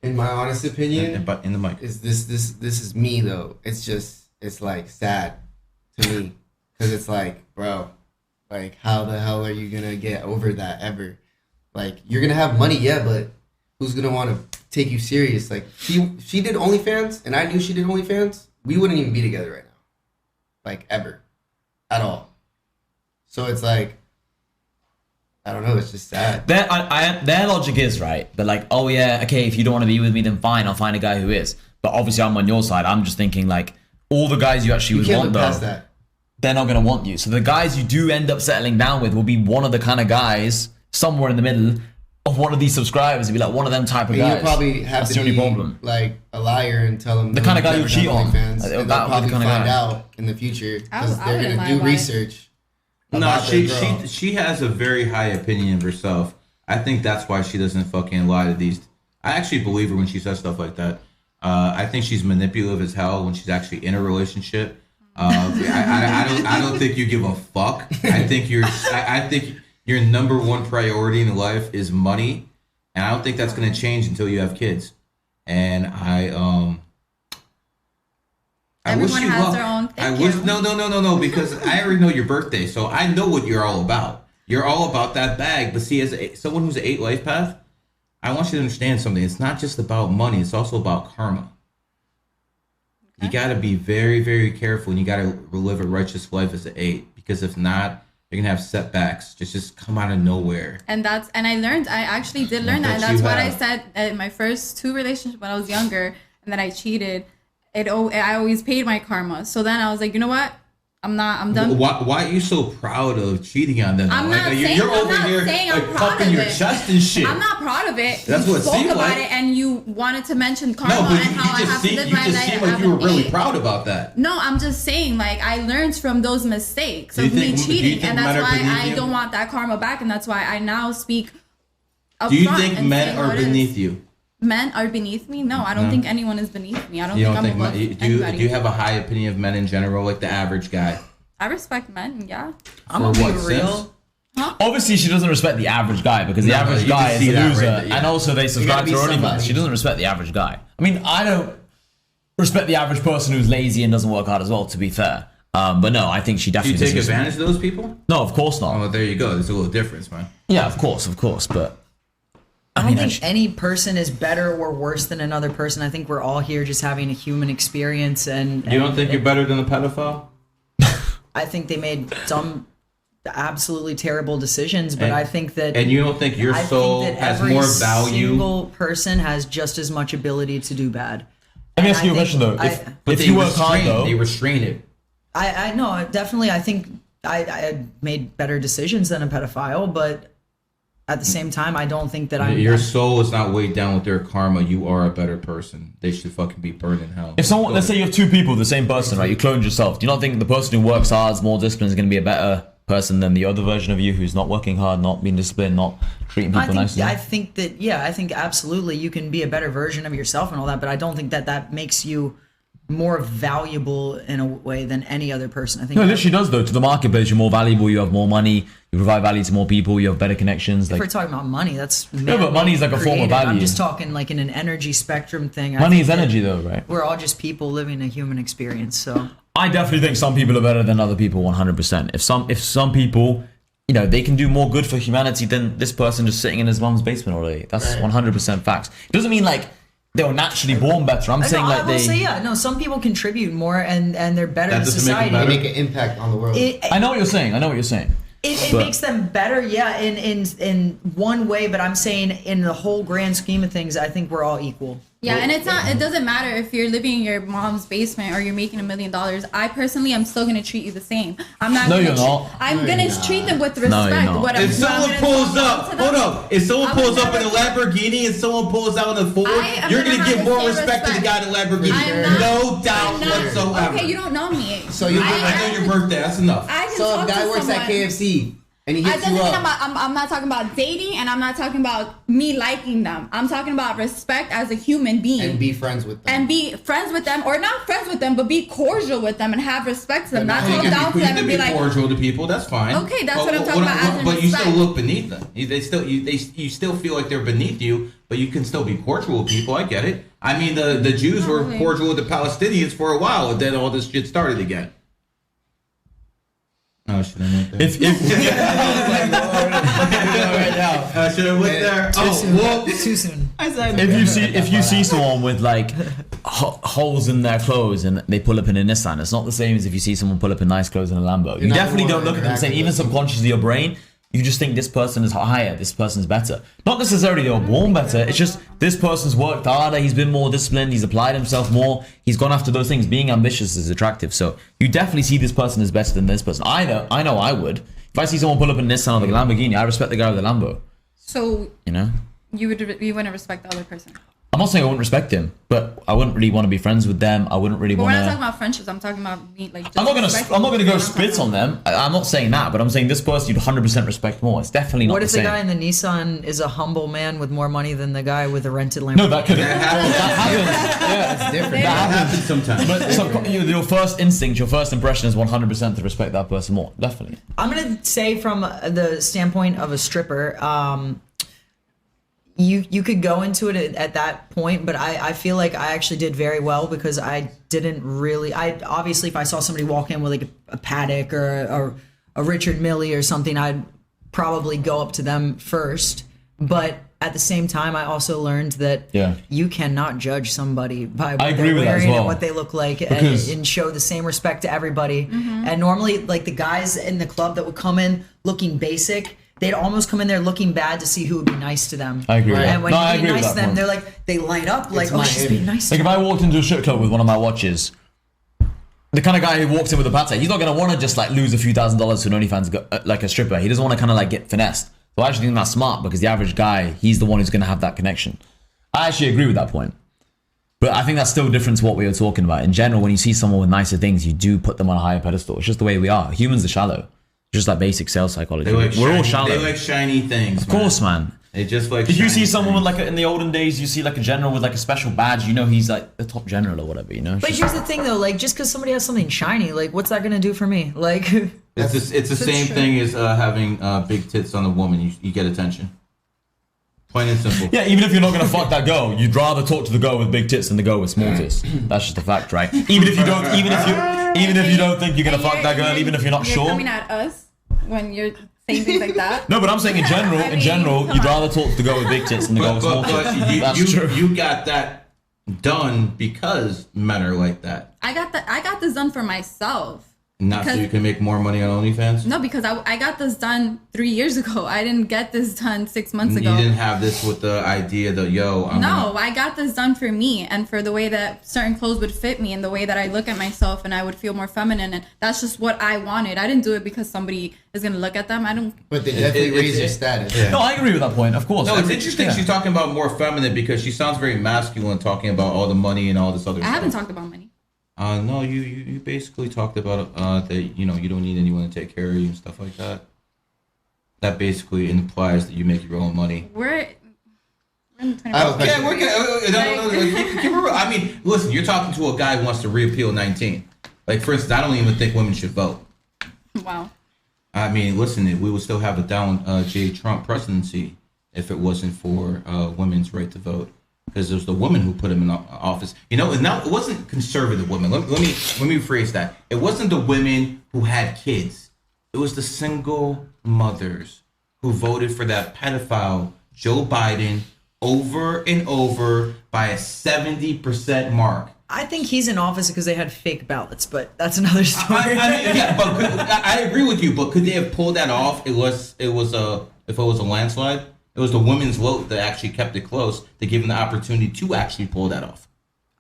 In my honest opinion, But in the mic, is this is me though. It's like sad to me because it's like, bro, like how the hell are you gonna get over that ever? Like you're gonna have money, yeah, but who's gonna want to take you serious? Like she did OnlyFans, and I knew she did OnlyFans. We wouldn't even be together right now, like ever, at all. So it's like, I don't know. It's just sad. Their logic is right. They're like, oh yeah, okay, if you don't want to be with me, then fine, I'll find a guy who is. But obviously, I'm on your side. I'm just thinking like, all the guys you actually would want though, they're not gonna want you. So the guys you do end up settling down with will be one of the kind of guys somewhere in the middle of one of these subscribers. It'd be like one of them type of guys. You'll probably have That's to the only be problem. like a liar and tell them The kind of guy you'll cheat on. Fans, Like, and that they'll would be probably the kind of find guy. out in the future because I they're wouldn't gonna lie do about it. research. no, about their girl. she has a very high opinion of herself. I think that's why she doesn't fucking lie to these. I actually believe her when she says stuff like that. I think she's manipulative as hell when she's actually in a relationship. I don't think you give a fuck. I think your number one priority in life is money, and I don't think that's gonna change until you have kids. And I wish Everyone you has luck. their own. I Thank wish you. no, because I already know your birthday, so I know what you're all about. You're all about that bag. But see, as someone who's an 8 life path, I want you to understand something. It's not just about money. It's also about karma. Okay. You got to be very, very careful, and you got to live a righteous life as an 8. Because if not, you're gonna have setbacks. Just come out of nowhere. And I actually did learn that. And that's what I said in my first 2 relationships when I was younger, and that I cheated. I always paid my karma. So then I was like, you know what? I'm done. Why are you so proud of cheating on them? I'm not saying you're I'm over not here saying like I'm proud puffing of your it. chest and shit. I'm not proud of it. That's you what it spoke seemed about like. it, and you wanted to mention karma No, but and how I have to live my life. You just seem like you were really proud about that. No, I'm just saying, like, I learned from those mistakes of me cheating, and that's why I don't want that karma back, and that's why I now speak upfront. Do you think men are beneath you? Men are beneath me? No, I don't think anyone is beneath me. I don't You think don't I'm above anybody. do you have a high opinion of men in general, like the average guy? I respect men, yeah. I'm gonna be what, real. Obviously, she doesn't respect the average guy because the average you guy can is see a that loser, right there, yeah. and also they subscribe to be her OnlyFans. somebody. She doesn't respect the average guy. I mean, I don't respect the average person who's lazy and doesn't work hard as well. To be fair, but no, I think she Do you definitely take doesn't- advantage of those people? No, of course not. Oh, there you go. There's a little difference, man. Yeah, of course, but I don't think any person is better or worse than another person. I think we're all here just having a human experience, and You don't think you're better than a pedophile? I think they made some absolutely terrible decisions, but And- I think that And you don't think your I soul think that has every more value? single person has just as much ability to do bad. let me And ask you a I question though. think If you work hard though, they restrain it. I know definitely. I think I made better decisions than a pedophile, but at the same time, I don't think that I'm. Your soul is not weighed down with their karma. You are a better person. They should fucking be burned in hell. if someone, let's say you have 2 people, the same person, right? You cloned yourself. Do you not think the person who works hard, is more disciplined, is going to be a better person than the other version of you who's not working hard, not being disciplined, not treating people nicely? I think that I think absolutely you can be a better version of yourself and all that, but I don't think that makes you more valuable in a way than any other person. I think No, it literally does though. To the marketplace, you're more valuable. You have more money. You provide value to more people. You have better connections. if Like we're talking about money, that's but money is like a form of created. I'm value. just talking like in an energy spectrum thing. I money think is that energy though, right? We're all just people living a human experience. So I definitely think some people are better than other people 100%. If some people, you know, they can do more good for humanity than this person just sitting in his mum's basement all day. That's 100% facts. It doesn't mean like they were naturally born better. I'm saying like I will say some people contribute more and they're better That to doesn't make them society. better. They make an impact on the world. I know what you're saying. It But- makes them better, yeah, in one way. But I'm saying in the whole grand scheme of things, I think we're all equal. Yeah, and it doesn't matter if you're living in your mom's basement or you're making $1 million. I personally am still gonna treat you the same. I'm not. No, gonna you're not. I'm gonna treat them with respect. No, you're not. What If I'm someone gonna pulls talk up, to them. hold up. If someone I would pulls up in a never- Lamborghini and someone pulls out in a Ford, I am you're gonna gonna have give the more same respect to the guy in the Lamborghini. I'm not- No doubt I'm not- whatsoever. Okay, you don't know me. So you- I know your birthday. That's enough. I can So talk if a guy to works someone. at KFC and he I hits doesn't you mean up, I'm not talking about dating, and I'm not talking about me liking them. I'm talking about respect as a human being. and be friends with them. And be friends with them, or not friends with them, but be cordial with them and have respect to them. Not You talk can down to you them can and be be like, cordial to people. That's fine. Okay, that's what I'm talking about as in But you still respect. look beneath them. You still feel like they're beneath you, but you can still be cordial with people. I get it. I mean, the Jews Not were really. cordial with the Palestinians for a while, and then all this shit started again. Oh, should I went there? If Should I went there? Oh, well, Too soon. I said, if you see someone with like holes in their clothes and they pull up in a Nissan, it's not the same as if you see someone pull up in nice clothes in a Lambo. You not definitely gonna don't look at them the same. interact Even with them. subconsciously, your brain, you just think this person is higher, this person's better. Not necessarily they were born better. It's just this person's worked harder. He's been more disciplined. He's applied himself more. He's gone after those things. Being ambitious is attractive. So you definitely see this person is better than this person. I know I would. If I see someone pull up in a Nissan or like a Lamborghini, I respect the guy with the Lambo. so You know. you wouldn't respect the other person. I'm not saying I wouldn't respect him, but I wouldn't really want to be friends with them. I wouldn't really But want we're not to. talking about friendships. I'm talking about being like. I'm not gonna go I'm spit on them. I'm not saying that, but I'm saying this person you'd 100% respect more. It's definitely not What the if the same. guy in the Nissan is a humble man with more money than the guy with a rented Lamborghini? No, that could That happens. That's different. That happens sometimes. But so, your first instinct, your first impression is 100% to respect that person more. Definitely. I'm gonna say from the standpoint of a stripper, you could go into it at that point, but I feel like I actually did very well because I didn't really. I obviously if I saw somebody walk in with like a Paddock or a Richard Mille or something, I'd probably go up to them first. But at the same time, I also learned that Yeah. you cannot judge somebody by what agree they're with that as wearing well. and what they look like Because- and show the same respect to everybody. Mm-hmm. And normally, like the guys in the club that would come in looking basic, they'd almost come in there looking bad to see who would be nice to them. I agree with that. And when No, I you be agree with nice to that them, point. they're like, they light up like, oh, my she's image. being nice to Like if me. I walked into a strip club with one of my watches, the kind of guy who walks in with a Patek, he's not gonna want to just like lose a few $1,000s to an OnlyFans like a stripper. He doesn't want to kind of like get finessed. So I actually think that's smart because the average guy, he's the one who's gonna have that connection. I actually agree with that point. But I think that's still different to what we were talking about. In general, when you see someone with nicer things, you do put them on a higher pedestal. It's just the way we are. Humans are shallow. Just like basic sales psychology. We're all shallow. They like shiny things. Of course, man. They just like. If you see shiny someone with things. like in the olden days, you see like a general with like a special badge, you know he's like the top general or whatever, you know. It's But just- here's the thing, though, like just because somebody has something shiny, like what's that gonna do for me? Like, It's the same thing as having big tits on a woman. You get attention. Plain and simple. yeah, even if you're not gonna fuck that girl, you'd rather talk to the girl with big tits than the girl with small tits. That's just a fact, right? Even if you don't think you're gonna fuck that girl, even if you're not sure. coming at us when you're saying things like that. No, but I'm saying in general, I mean, come you'd on. rather talk to the girl with big tits than the girl with small But tits. That's true. you got that done because men are like that. I got this done for myself. Not so Because- you can make more money on OnlyFans. No, because I got this done 3 years ago. I didn't get this done 6 months You ago. didn't have this with the idea that No, I got this done for me and for the way that certain clothes would fit me and the way that I look at myself and I would feel more feminine, and that's just what I wanted. I didn't do it because somebody is gonna look at them. I don't. But they definitely raise your status. Yeah. No, I agree with that point. Of course. No, it's interesting. Yeah. She's talking about more feminine because she sounds very masculine, talking about all the money and all this other I stuff. haven't talked about money. No, you basically talked about that you don't need anyone to take care of you and stuff like that. That basically implies that you make your own money. We're in the 21st I was Yeah, we're gonna. I mean, listen, you're talking to a guy who wants to repeal 19. Like, for instance, I don't even think women should vote. Wow. I mean, listen, we would still have a down J. Trump presidency if it wasn't for women's right to vote. Because it was the woman who put him in office. And now it wasn't conservative women. Let me rephrase that. It wasn't the women who had kids. It was the single mothers who voted for that pedophile Joe Biden over and over by a 70% mark. I think he's in office because they had fake ballots, but that's another story. I agree with you, but could they have pulled that off? If it was a landslide. It was the women's vote that actually kept it close to give them the opportunity to actually pull that off.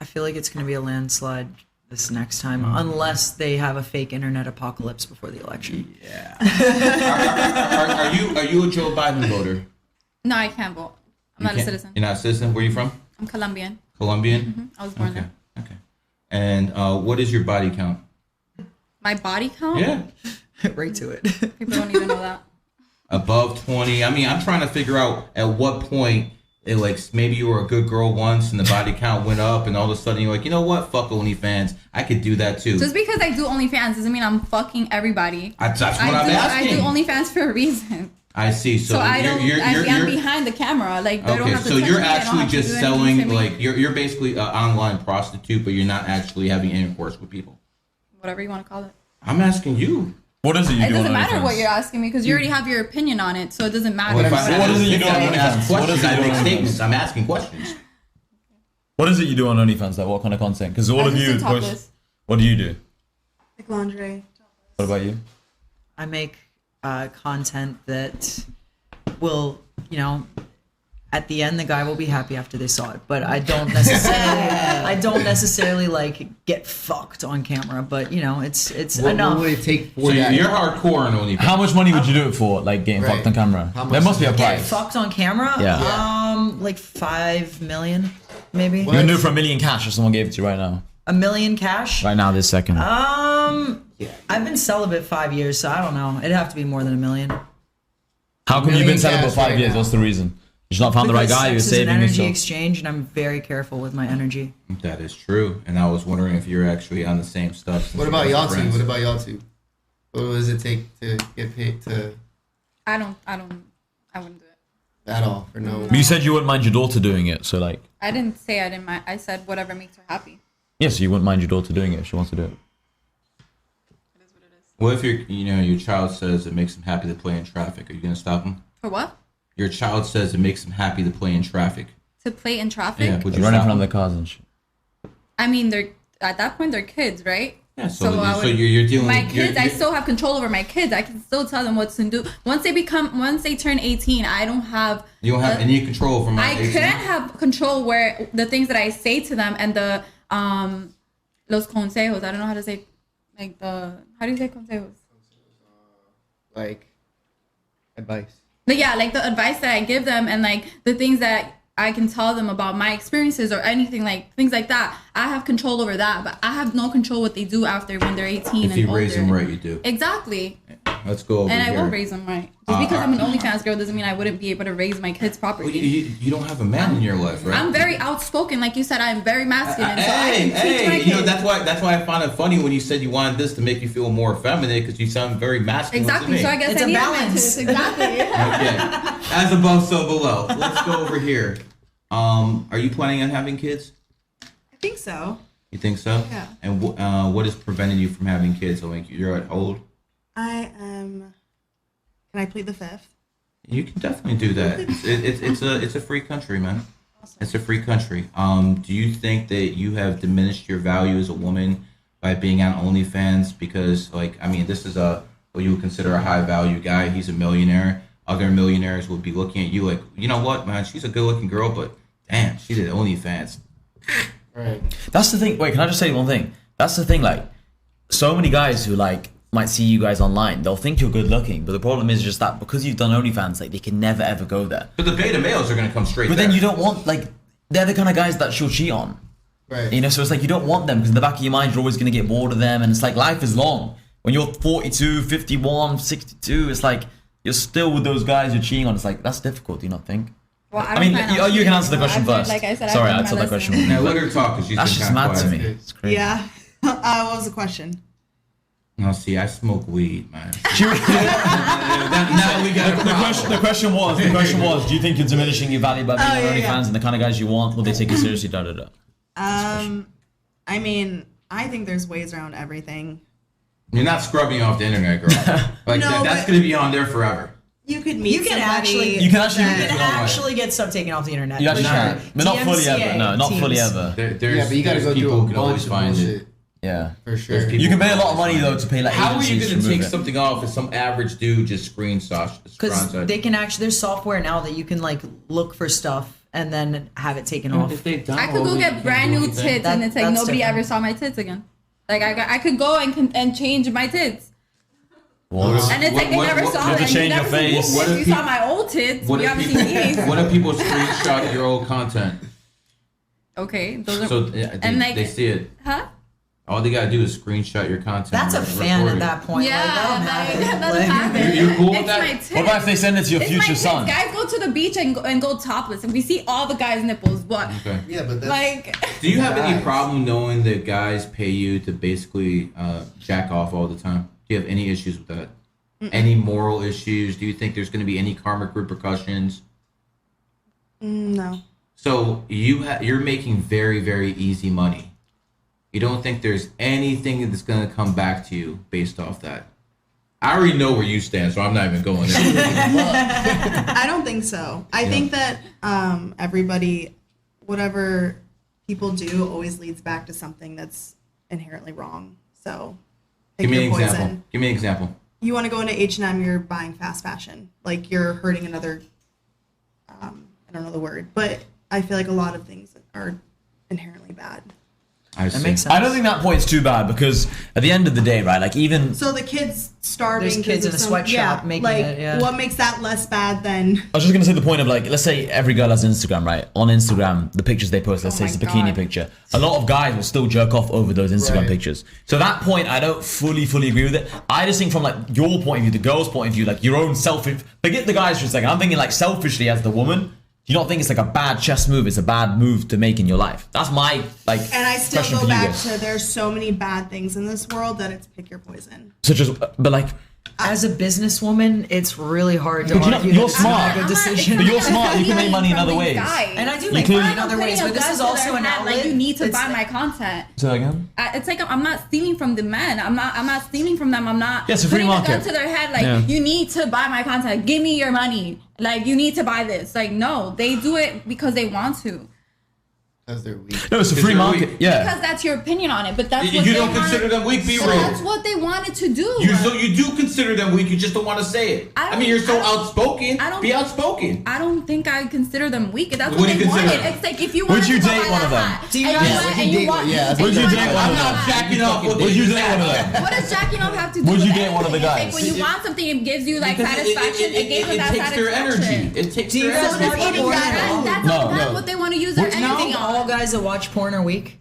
I feel like it's going to be a landslide this next time, unless they have a fake internet apocalypse before the election. Yeah. Are you a Joe Biden voter? No, I can't vote. I'm not a citizen. You're not a citizen? Where are you from? I'm Colombian. Colombian? Mm-hmm. I was born there. Okay. And what is your body count? My body count? Yeah. Right to it. People don't even know that. Above 20. I mean, I'm trying to figure out at what point it like maybe you were a good girl once and the body count went up and all of a sudden you're like, you know what? Fuck OnlyFans. I could do that too. Just because I do OnlyFans doesn't mean I'm fucking everybody. That's what I'm asking. I do OnlyFans for a reason. I see. So I'm behind the camera. Like they don't have to so touch you're me, I don't actually have to just do anything to selling me. like you're basically an online prostitute, but you're not actually having intercourse with people. Whatever you want to call it. I'm asking you. What is it you It do on doesn't matter OnlyFans? what you're asking me because you already have your opinion on it, so it doesn't matter. Well, if I What is it you do on I don't ask OnlyFans? What questions, is it I you do make on statements. OnlyFans? I'm asking questions. What is it you do on OnlyFans? Like, what kind of content? Because all I of just you do post. topless. What do you do? Like lingerie. What about you? I make content that will, at the end the guy will be happy after they saw it. But I don't necessarily like get fucked on camera. But it's enough. What would it take for So that? you're hardcore on OnlyFans. How much money would you do it for? Like getting Right. fucked on camera? How much There must be a does it Get price. fucked on camera? Yeah. Like 5 million, maybe. You can do it for $1 million cash if someone gave it to you right now. $1 million cash? Right now, this second. I've been celibate 5 years, so I don't know. It'd have to be more than $1 million. How come you've been $1 million celibate cash 5 right years? now. What's the reason? You just not found the right Because guy. You're sex is an saving energy yourself. exchange, and I'm very careful with my energy. That is true, and I was wondering if you're actually on the same stuff. What about y'all two? What about y'all two? What does it take to get paid to I wouldn't do it. at all for no? But you said you wouldn't mind your daughter doing it, so like, I didn't say I didn't mind. I said whatever makes her happy. yes, you wouldn't mind your daughter doing it if she wants to do it. It is what it is. What if your child says it makes him happy to play in traffic? Are you gonna stop him? For what? Your child says it makes him happy to play in traffic. To play in traffic? Yeah, would Like you running in stop front of him? the cars and shit. I mean, they're at that point they're kids, right? Yeah, So so, I so would- you're dealing My with kids, I you're- still have control over my kids. I can still tell them what to do. Once they turn 18, I don't have. you don't have any control over my I couldn't have control where the things that I say to them and the los consejos. I don't know how to say like how do you say consejos? Like advice. But yeah, like the advice that I give them and like the things that I can tell them about my experiences or anything like things like that. I have control over that, but I have no control what they do after when they're 18 If and you older. raise them right, you do. Exactly. Let's go over And I here. will raise them right. Just because I'm an OnlyFans girl doesn't mean I wouldn't be able to raise my kids Well, properly. you don't have a man in your life, right? I'm very outspoken, like you said. I'm very masculine, so I Hey, can teach my hey, kids. that's why I find it funny when you said you wanted this to make you feel more feminine because you sound very masculine to Exactly. me. So I guess It's I a need balance. a man to exactly. Okay. As above, so below. Let's go over here. Are you planning on having kids? I think so. You think so? Yeah. And what is preventing you from having kids? So like you're at old. I am. Can I plead the fifth? You can definitely do that. It's a free country, man. It's a free country. Do you think that you have diminished your value as a woman by being on OnlyFans? Because this is what you would consider a high value guy. He's a millionaire. Other millionaires would be looking at you like, you know what, man? She's a good looking girl, but damn, she did OnlyFans. Right. That's the thing. Wait, can I just say one thing? That's the thing. Like, so many guys who might see you guys online, they'll think you're good looking, but the problem is just that because you've done OnlyFans, they can never ever go there. But the beta males are gonna come straight. But there. then you don't want they're the kind of guys that she'll cheat on. Right. So it's like you don't want them because in the back of your mind you're always gonna get bored of them, and it's like life is long. When you're 42, 51, 62, it's like you're still with those guys you're cheating on. It's like that's difficult. Do you not think? Well, I mean, you can answer the question first. Like I said, Sorry, I I've took learned that my question. lesson. Now let her talk because she's That's been just kinda mad to quiet. me. It's crazy. Yeah. What was the question? No, see, I smoke weed, man. She- now we got a problem. The question was, do you think you're diminishing your value by being Oh, on yeah, OnlyFans yeah. and the kind of guys you want? Will they take you seriously? Da da da. I mean, I think there's ways around everything. You're not scrubbing off the internet, girl. Like No, that's but- gonna be on there forever. You could meet You can somebody. actually- You can actually that- You can No way. actually get stuff taken off the internet. You actually for can, sure. but not fully DMCA ever. No, not fully teams. ever. There's, But you gotta there's go people through who a can bunch always of find bullshit. it. Yeah. For sure. There's people You can pay a who lot of always money find though it. to pay like How are you agencies gonna to take remove it. something off if some average dude just screenshots? Because they can actually, there's software now that you can like look for stuff and then have it taken off. I could go get brand new tits, and it's like That's nobody different. ever saw my tits again. Like I could go and change my tits, What? and it's like they never saw You have it. to And you change your never seen face. these What tits. if You peop- saw my old tits. What You if haven't people? seen these. What if people screenshot your old content? Okay, those are. So they, And, like- they see it. Huh? All they gotta do is screenshot your content. That's a and fan record at it. that point. Yeah, like, let 'em have it. that doesn't Like- happen. You're cool with It's that? my tits. What about if they send it to your It's my future tits. son? Guys go to the beach and go topless, and we see all the guys' nipples. What? Okay. Yeah, but that's Like, Do you have any Guys. problem knowing that guys pay you to basically jack off all the time? Do you have any issues with that? Any moral issues? Do you think there's going to be any karmic repercussions? No. So you're making very, very easy money. You don't think there's anything that's going to come back to you based off that? I already know where you stand, so I'm not even going there. I don't think so. I Yeah. think that everybody, whatever people do, always leads back to something that's inherently wrong. So, Give pick me an your example. poison. Give me an example. You want to go into H&M, you're buying fast fashion. Like you're hurting another. I don't know the word, but I feel like a lot of things are inherently bad. I That see. makes sense. I don't think that point's too bad because at the end of the day, right? Like even So the kids starving. There's kids 'cause of in a some- sweatshop making like, it, yeah. what makes that less bad than? I was just gonna say the point of like, let's say every girl has Instagram, right? On Instagram, the pictures they post, let's Oh say it's a my bikini God. picture. A lot of guys will still jerk off over those Instagram Right. pictures. So that point, I don't fully agree with it. I just think from like your point of view, the girl's point of view, like your own selfish. Forget the guys for a second. I'm thinking like selfishly as the woman. You don't think it's like a bad chess move? It's a bad move to make in your life. That's my like. And I still question go for you back guys. to there's so many bad things in this world that it's pick your poison. Such as, but like, As a businesswoman, it's really hard to But you know, argue you're that it's smart. not a good decision. But you're smart, you can make money in other ways. And I do You make clearly- money in other ways, but this is also an outlet. Like you need to It's- buy my content. say that again. It's like I'm not stealing from the men. I'm not stealing from them. I'm not Yeah, it's a free putting a market. gun to their head. Like Yeah. you need to buy my content. Give me your money. Like you need to buy this. Like no, they do it because they want to. because they're weak. No, it's a Because free they're market. weak. Yeah. Because that's your opinion on it. But that's You what they don't wanted- consider them weak, But B-roll. that's what they wanted to do. So you do consider them weak. You just don't want to say it. I I mean, you're so don't- outspoken. I don't- Be outspoken. I don't think I consider them weak. That's What what do you they consider wanted. them? It's like if you Would wanted you to go date buy one of that them? hat, Do you and guys- went would you and you date want- one? Yeah, and would you went date and one I'm of bought not them? that. jacking off with Would you date one of them? What does jacking off have to do Would with you date one of the anything? guys? It's like when you want something, it gives you like Because satisfaction. It gives them that takes their energy. satisfaction. It takes Do you their guys energy. watch eating porn that at all? That's No, that's no. what they want to use their You know energy all on. guys that watch porn are weak?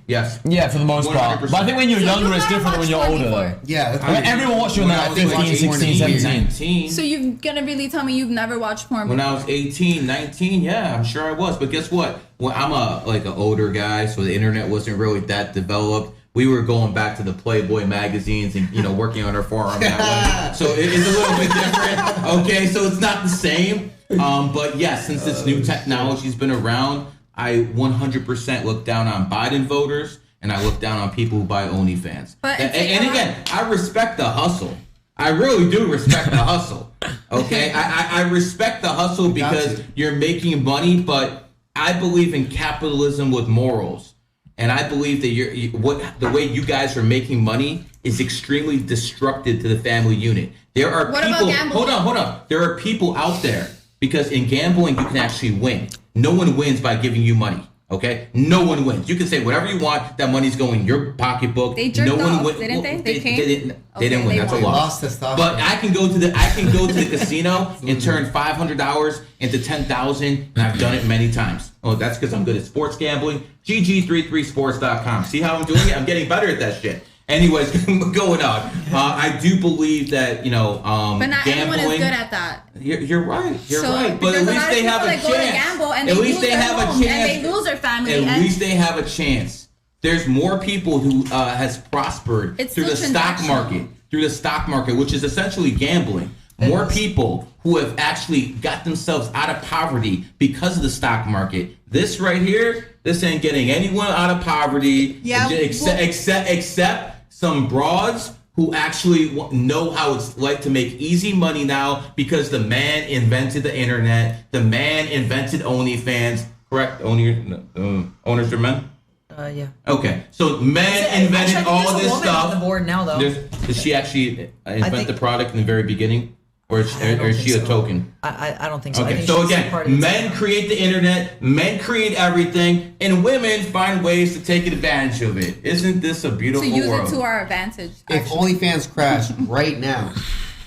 Yes. Yeah, for the most part. 100%. But I think when you're So younger, you've it's never different than when you're watched older. porn Though. before? Yeah, that's I mean, everyone watched you when When they're I like was 15, 16, 17. 19. So you're gonna really tell me you've never watched porn? When before? I was 18, 19, yeah, I'm sure I was. But guess what? Well, I'm an older guy, so the internet wasn't really that developed. We were going back to the Playboy magazines and working on our forum that way. So it's a little bit different. Okay, so it's not the same. But yes, since this new technology's been around, I 100% look down on Biden voters and I look down on people who buy OnlyFans. But And, it's like and a lot- again, I respect the hustle. I really do respect the hustle. Okay, I respect the hustle because you're making money, but I believe in capitalism with morals, and I believe that the way you guys are making money is extremely destructive to the family unit. There are What about people. gambling? Hold on. There are people out there because in gambling you can actually win. No one wins by giving you money. Okay, no one wins. You can say whatever you want. That money's going in your pocketbook. They jerked no one off, win. didn't they? They came? They didn't. Okay, They didn't win. they That's a won. loss. Lost testosterone. But I can go to the casino and turn $500 into $10,000, and I've done it many times. Oh, that's because I'm good at sports gambling. GG33sports.com. See how I'm doing it? I'm getting better at that shit. Anyways, going on. I do believe that But not gambling. everyone is good at that. You're right. You're So, right. But at because a least lot of they have a people that go to chance. gamble and At they least lose they their have a home chance. and they lose their family. At and least they have a chance. There's more people who has prospered It's through the still stock transactional. market. Through the stock market, which is essentially gambling. More people who have actually got themselves out of poverty because of the stock market. This right here, this ain't getting anyone out of poverty. Yeah, except some broads who actually know how it's like to make easy money now because the man invented the internet. The man invented OnlyFans. Correct? Owners are men? Yeah. Okay. So men invented all this stuff. On the board now, though. Did she actually invent think- the product in the very beginning? Or is I don't she think a so. token? I don't think so. I Okay, think so she's a part of again, the men team. create the internet, men create everything, and women find ways to take advantage of it. Isn't this a beautiful To use world? it to our advantage. If actually. OnlyFans crashed right now,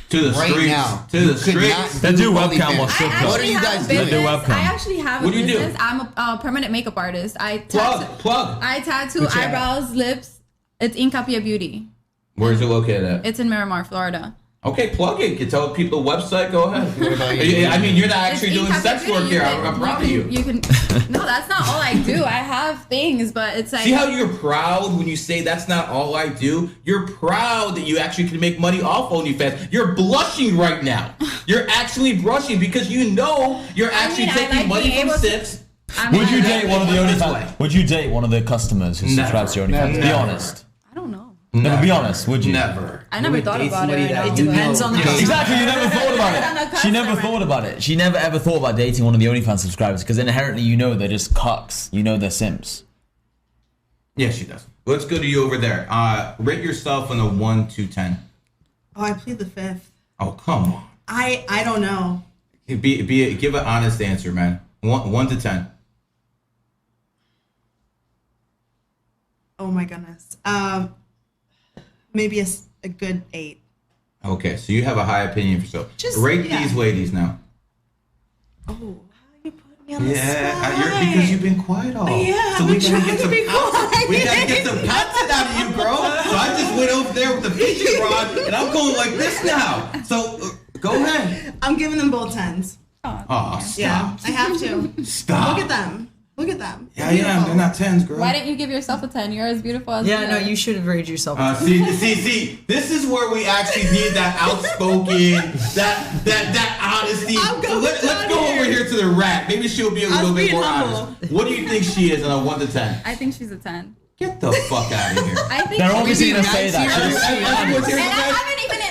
To the right streets. now, To you the could streets. not They do webcam OnlyFans. or strip club. What are you have guys a doing? They do business. webcam. I actually have a What do you do? business. I'm a permanent makeup artist. I Plug. I tattoo Which ad? eyebrows, lips. It's Incapia Beauty. Where is it located at? It's in Miramar, Florida. Okay, plug it. You tell people the website. Go ahead. What about you? I mean, you're not actually It's doing Incapia sex Beauty. work here. can- I'm proud of you. You can. No, that's not all I do. I have things, but it's like. See how you're proud when you say that's not all I do? You're proud that you actually can make money off OnlyFans. You're blushing right now. You're actually blushing because you know you're actually I taking like money being from able to- sips. Would you I date one of the This way. OnlyFans? Would you date one of the customers who subscribes to your Never. OnlyFans? Be Never. honest. I don't know. No, be honest. Would you? Never. I never thought about it. Right now. It depends on the customer. Exactly. You never thought about Depends on it. the She never customer. thought about it. She never ever thought about dating one of the OnlyFans subscribers because inherently you know they're just cucks. You know they're simps. Yeah, she does. Let's go to you over there. Rate yourself on a 1 to 10. Oh, I plead the fifth. Oh, come on. I don't know. Give an honest answer, man. 1 to 10. Oh my goodness. Maybe a good 8. Okay, so you have a high opinion of yourself. Just- Rate yeah. these ladies now. Oh, how you put me on the Yeah, spot? because you've been quiet all. Yeah, so I've we been gotta trying get to some be quiet. we gotta get some content out of you, girl. So I just went over there with the fishing rod, and I'm going like this now. So go ahead. I'm giving them both 10s. Oh, stop. Yeah, I have to. Stop. Look at them. Look at them. Yeah, yeah, they're not 10s, girl. Why didn't you give yourself a 10? You're as beautiful as Yeah, you no, are. you should have rated yourself. See. This is where we actually need that outspoken, that honesty. I'm going Let's down go here. over here to the rat. Maybe she'll be a little bit being more humble. honest. What do you think she is on a 1 to 10? I think she's a 10. Get the fuck out of here. I think. They're obviously being gonna say nice that. here? Just be honest.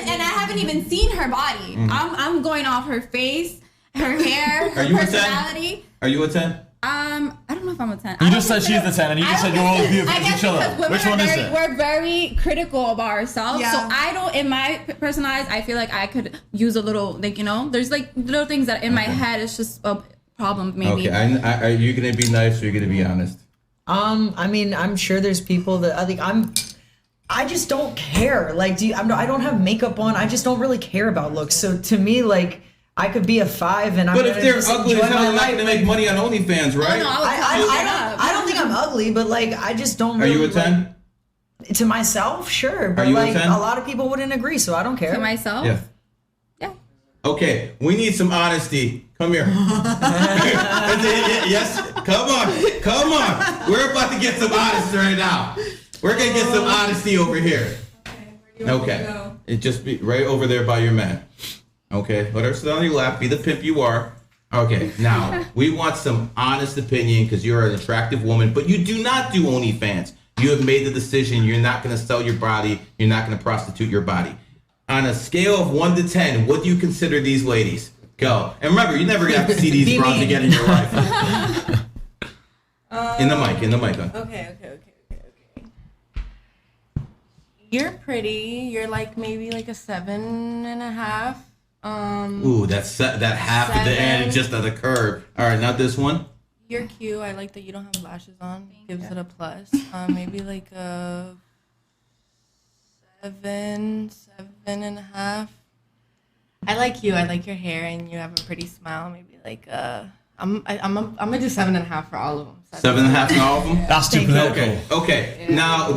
And I haven't even seen her body. I'm going off her face, her hair, Are her you a 10? personality. Are you a 10? I don't know if I'm a 10. You just said she's the 10, and you just said you're all beautiful I to guess each other. because women Which one is it? We're very critical of ourselves. Yeah. So I don't, in my personal eyes, I feel like I could use a little, like, there's like little things that in my head it's just a problem maybe. Okay, are you gonna be nice or are you gonna be honest? I mean, I'm sure there's people that I think I just don't care. Like, I don't have makeup on. I just don't really care about looks. So to me, like, I could be a 5 and I'm But gonna if they're just ugly enjoy as hell, my they're not life. gonna make money on OnlyFans, right? No, I I don't think I'm ugly, but like, I just don't. Are Really, you a 10? Like, to myself, sure, but you a like 10? a lot of people wouldn't agree, so I don't care. To myself. Yeah. Yeah. Okay, we need some honesty. Come here. Yes, come on. We're about to get some honesty right now. We're gonna get some honesty over here. Okay. It just be right over there by your man. Okay, let her sit on your lap. Be the pimp you are. Okay, now we want some honest opinion because you're an attractive woman, but you do not do OnlyFans. You have made the decision. You're not going to sell your body. You're not going to prostitute your body. On a scale of 1 to 10, what do you consider these ladies? Go. And remember, you never have to see these Be bras mean. again in your life. In the mic. Okay. You're pretty. You're like maybe like a 7.5. Ooh, that's that half at the end, 7. just at the curve. All right, not this one. You're cute. I like that you don't have lashes on. Gives it a plus. Maybe like a 7.5. I like you. I like your hair, and you have a pretty smile. Maybe like I'm gonna do 7.5 for all of them. 7.5 in all of them. That's too political. Okay. Now,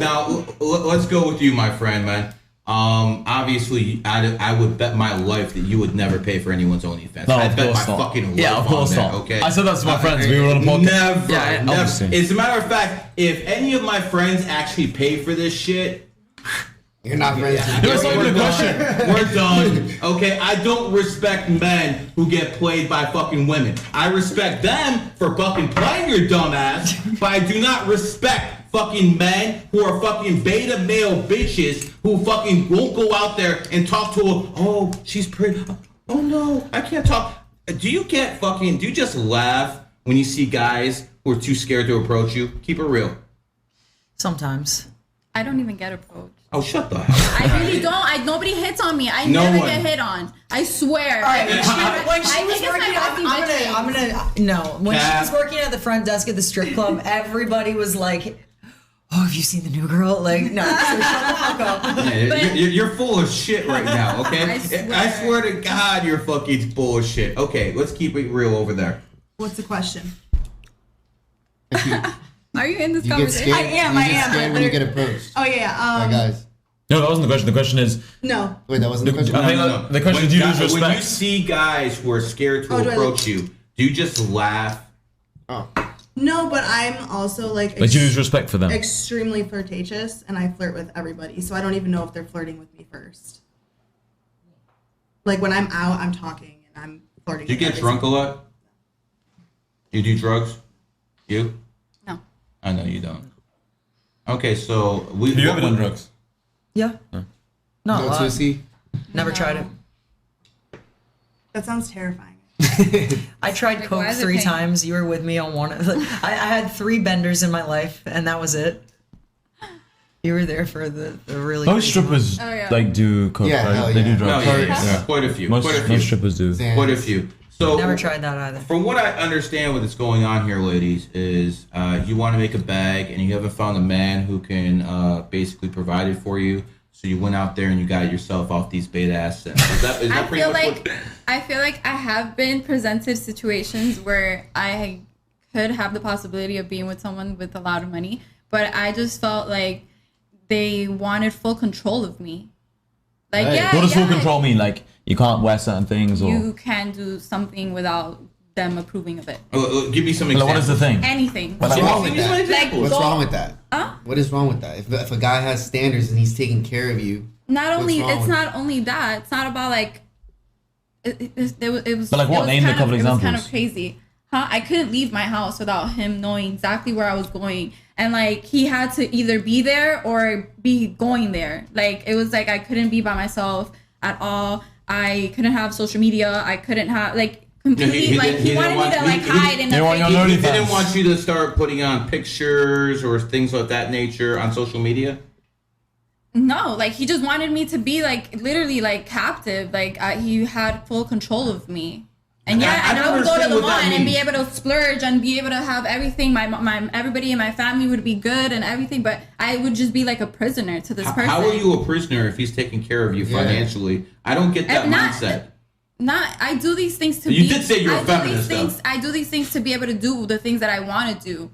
let's go with you, my friend, man. Obviously, I would bet my life that you would never pay for anyone's OnlyFans. No, I of bet course my not. fucking life Yeah, of course on that, not. Okay. I said that to my friends. We were on a podcast. Never, Yeah, never. obviously. As a matter of fact, if any of my friends actually pay for this shit, You're not friends. It's not even a question. we're done. Okay, I don't respect men who get played by fucking women. I respect them for fucking playing your dumb ass, but I do not respect fucking men who are fucking beta male bitches who fucking won't go out there and talk to her. Oh, she's pretty. Oh no, I can't talk. Do you just laugh when you see guys who are too scared to approach you? Keep it real. Sometimes. I don't even get approached. Oh, shut the hell up. I really don't. Nobody hits on me. I never get hit on. I swear. All right, when she I was think it's working my bossy I'm gonna no. When she was working at the front desk at the strip club, everybody was like, "Oh, have you seen the new girl?" Like, no, so shut the fuck up. Yeah, you're full of shit right now, okay? I swear to God, you're fucking bullshit. Okay, let's keep it real over there. What's the question? Are you in this You get conversation? scared. I am, You I get am, scared but when you there- get approached. Oh yeah. By guys. No, that wasn't the question. The question is, No. Wait, that wasn't the question. I think the question is, do you lose When you respect? see guys who are scared to Oh, do I approach you, do you just laugh? Oh. No, but I'm also like But you lose respect for them. extremely flirtatious, and I flirt with everybody, so I don't even know if they're flirting with me first. Like when I'm out, I'm talking and I'm flirting. Do you with get drunk a lot? Do you do drugs? You? No. I know you don't. Okay, so we. Have you ever done drugs? Yeah. No, No, Tussy. never tried it. That sounds terrifying. I tried Like, coke why is it 3 pink? times. You were with me on one. I had 3 benders in my life, and that was it. You were there for the really. Most crazy one. strippers Oh, yeah. like do coke, Yeah, right? hell They yeah. do No, drugs. yeah, quite a few. Most Quite a few. strippers do. Damn. Quite a few. So Never tried that either. From what I understand, what's going on here, ladies, is you want to make a bag, and you haven't found a man who can basically provide it for you. So you went out there and you got yourself off these beta ass. Is that I pretty feel much like what? I feel like I have been presented situations where I could have the possibility of being with someone with a lot of money, but I just felt like they wanted full control of me. Like, Right. yeah, What does full yeah, control mean? Like you can't wear certain things, or you can do something without them approving of it. Give me some like, examples. what is the thing? Anything. What's Like, wrong with give me some that? examples. What's go- wrong with that? Huh? What is wrong with that? If a guy has standards and he's taking care of you, Not What's only wrong it's with not only that. It's not about like it was. But, like, what? it was Name a kind couple of, It was kind examples. of crazy, huh? I couldn't leave my house without him knowing exactly where I was going, and like he had to either be there or be going there. Like it was like I couldn't be by myself at all. I couldn't have social media. I couldn't have like completely he like didn't- he he wanted didn't me to want- like he- hide in They a want you on fake- He OnlyFans. didn't want you to start putting on pictures or things of that nature on social media. No, like he just wanted me to be like literally like captive. Like he had full control of me. And yeah, I and don't I would go to understand the what mall that and be means. able to splurge and be able to have everything. My everybody in my family would be good and everything, but I would just be like a prisoner to this person. How are you a prisoner if he's taking care of you Yeah. financially? I don't get that And not- mindset. I do these things to You be. did say you're a I do feminist, these things. though. I do these things to be able to do the things that I want to do.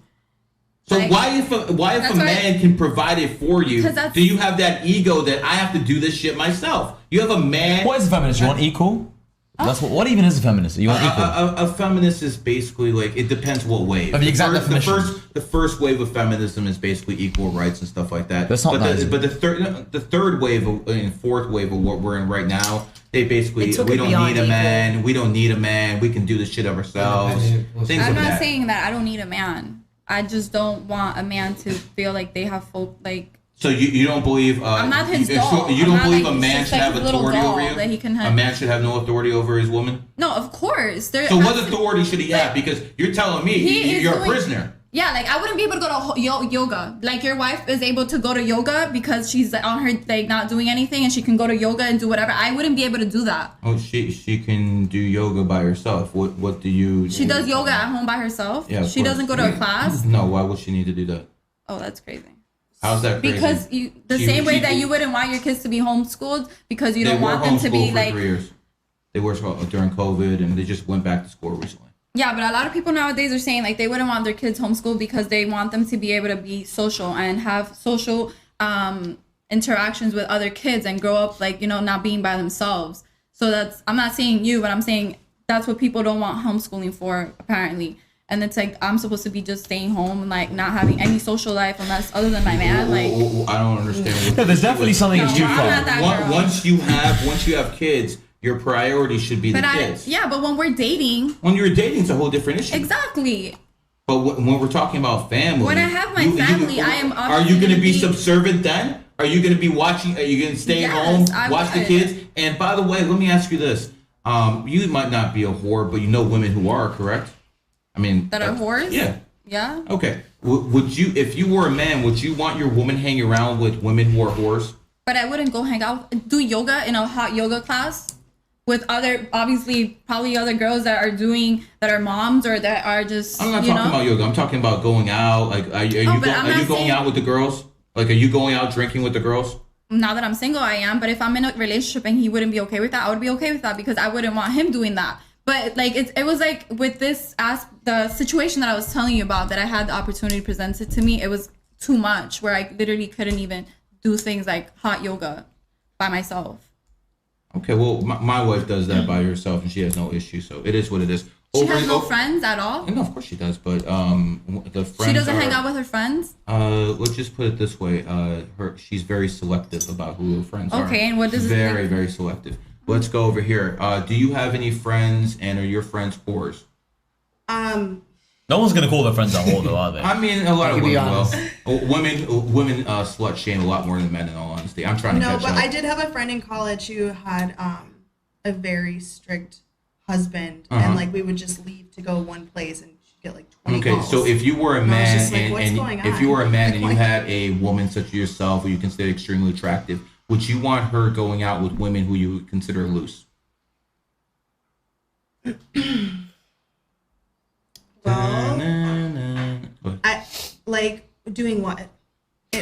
So Like, why if a that's why- man can provide it for you, 'Cause that's- do you have that ego that I have to do this shit myself? You have a man. What is a feminist? You want equal? That's what even is a feminist? You want equal? A feminist is basically like it depends what wave. Of the exact definition. The first wave of feminism is basically equal rights and stuff like that. That's not but nice, the, is but the third wave and fourth wave of what we're in right now, they basically They took we it don't beyond need a equal. man. We don't need a man. We can do this shit of ourselves. Independent. Things I'm like not that. saying that I don't need a man. I just don't want a man to feel like they have full like. So you don't believe? I'm not his you, doll. You I'm don't not believe like- a it's man just should like have his little authority doll over you? that he can have. A man should have no authority over his woman. No, of course. So what authority should he have? Because you're telling me He is you're a doing- prisoner. Yeah, like I wouldn't be able to go to yoga. Like your wife is able to go to yoga because she's on her like not doing anything and she can go to yoga and do whatever. I wouldn't be able to do that. Oh, she can do yoga by herself. What do you? She does yoga at home by herself. Yeah, of she course. doesn't go to a class. No, why would she need to do that? Oh, that's crazy. How's that crazy? Because the She- same way she- that you wouldn't want your kids to be homeschooled because you they don't were want them to be homeschooled for like 3 years. They were during COVID, and they just went back to school recently. yeah, but a lot of people nowadays are saying like they wouldn't want their kids homeschooled because they want them to be able to be social and have social interactions with other kids and grow up like not being by themselves. So that's I'm not saying you, but I'm saying that's what people don't want homeschooling for apparently. And it's like I'm supposed to be just staying home and like not having any social life unless other than my man. Like I don't understand. What Yeah, there's definitely something that's too I'm far. not that girl. Once you have kids, your priority should be but the kids. but when we're dating, When you're dating, it's a whole different issue. exactly. But when we're talking about family, When I have my family, I am Are you going to be obviously subservient then? Are you going to be watching? Are you going to stay Yes, home, I watch the would. kids? And by the way, let me ask you this: you might not be a whore, but you know women who are, correct? I mean, that are whores. Yeah. Yeah. Okay. Would you, if you were a man, would you want your woman hanging around with women who are whores? But I wouldn't go hang out, do yoga in a hot yoga class with other, obviously, probably other girls that are moms or that are just, I'm not talking about yoga. I'm talking about going out. Like, are you going out with the girls? Like, are you going out drinking with the girls? Now that I'm single, I am. But if I'm in a relationship and he wouldn't be okay with that, I would be okay with that because I wouldn't want him doing that. But like it was like with the situation that I was telling you about that I had the opportunity presented to me, it was too much where I literally couldn't even do things like hot yoga by myself. Okay, well, my wife does that by herself and she has no issue, so it is what it is. She has no friends at all? No, of course she does, but the friends she doesn't hang out with her friends? Let's just put it this way. She's very selective about who her friends are. Okay, and what does Very, very selective. Let's go over here. Do you have any friends and are your friends whores? No one's gonna call their friends a whore, though, are they? I mean, a lot of To be women honest. will. Women slut shame a lot more than men, in all honesty. I'm trying to catch up. No, but I did have a friend in college who had a very strict husband, and like we would just leave to go one place and she'd get like 20 Okay, calls. so if you were a And I was man just like, what's going and if on? you were a man and you Like- had a woman such as yourself who you consider extremely attractive, would you want her going out with women who you would consider loose? Well, I like doing what?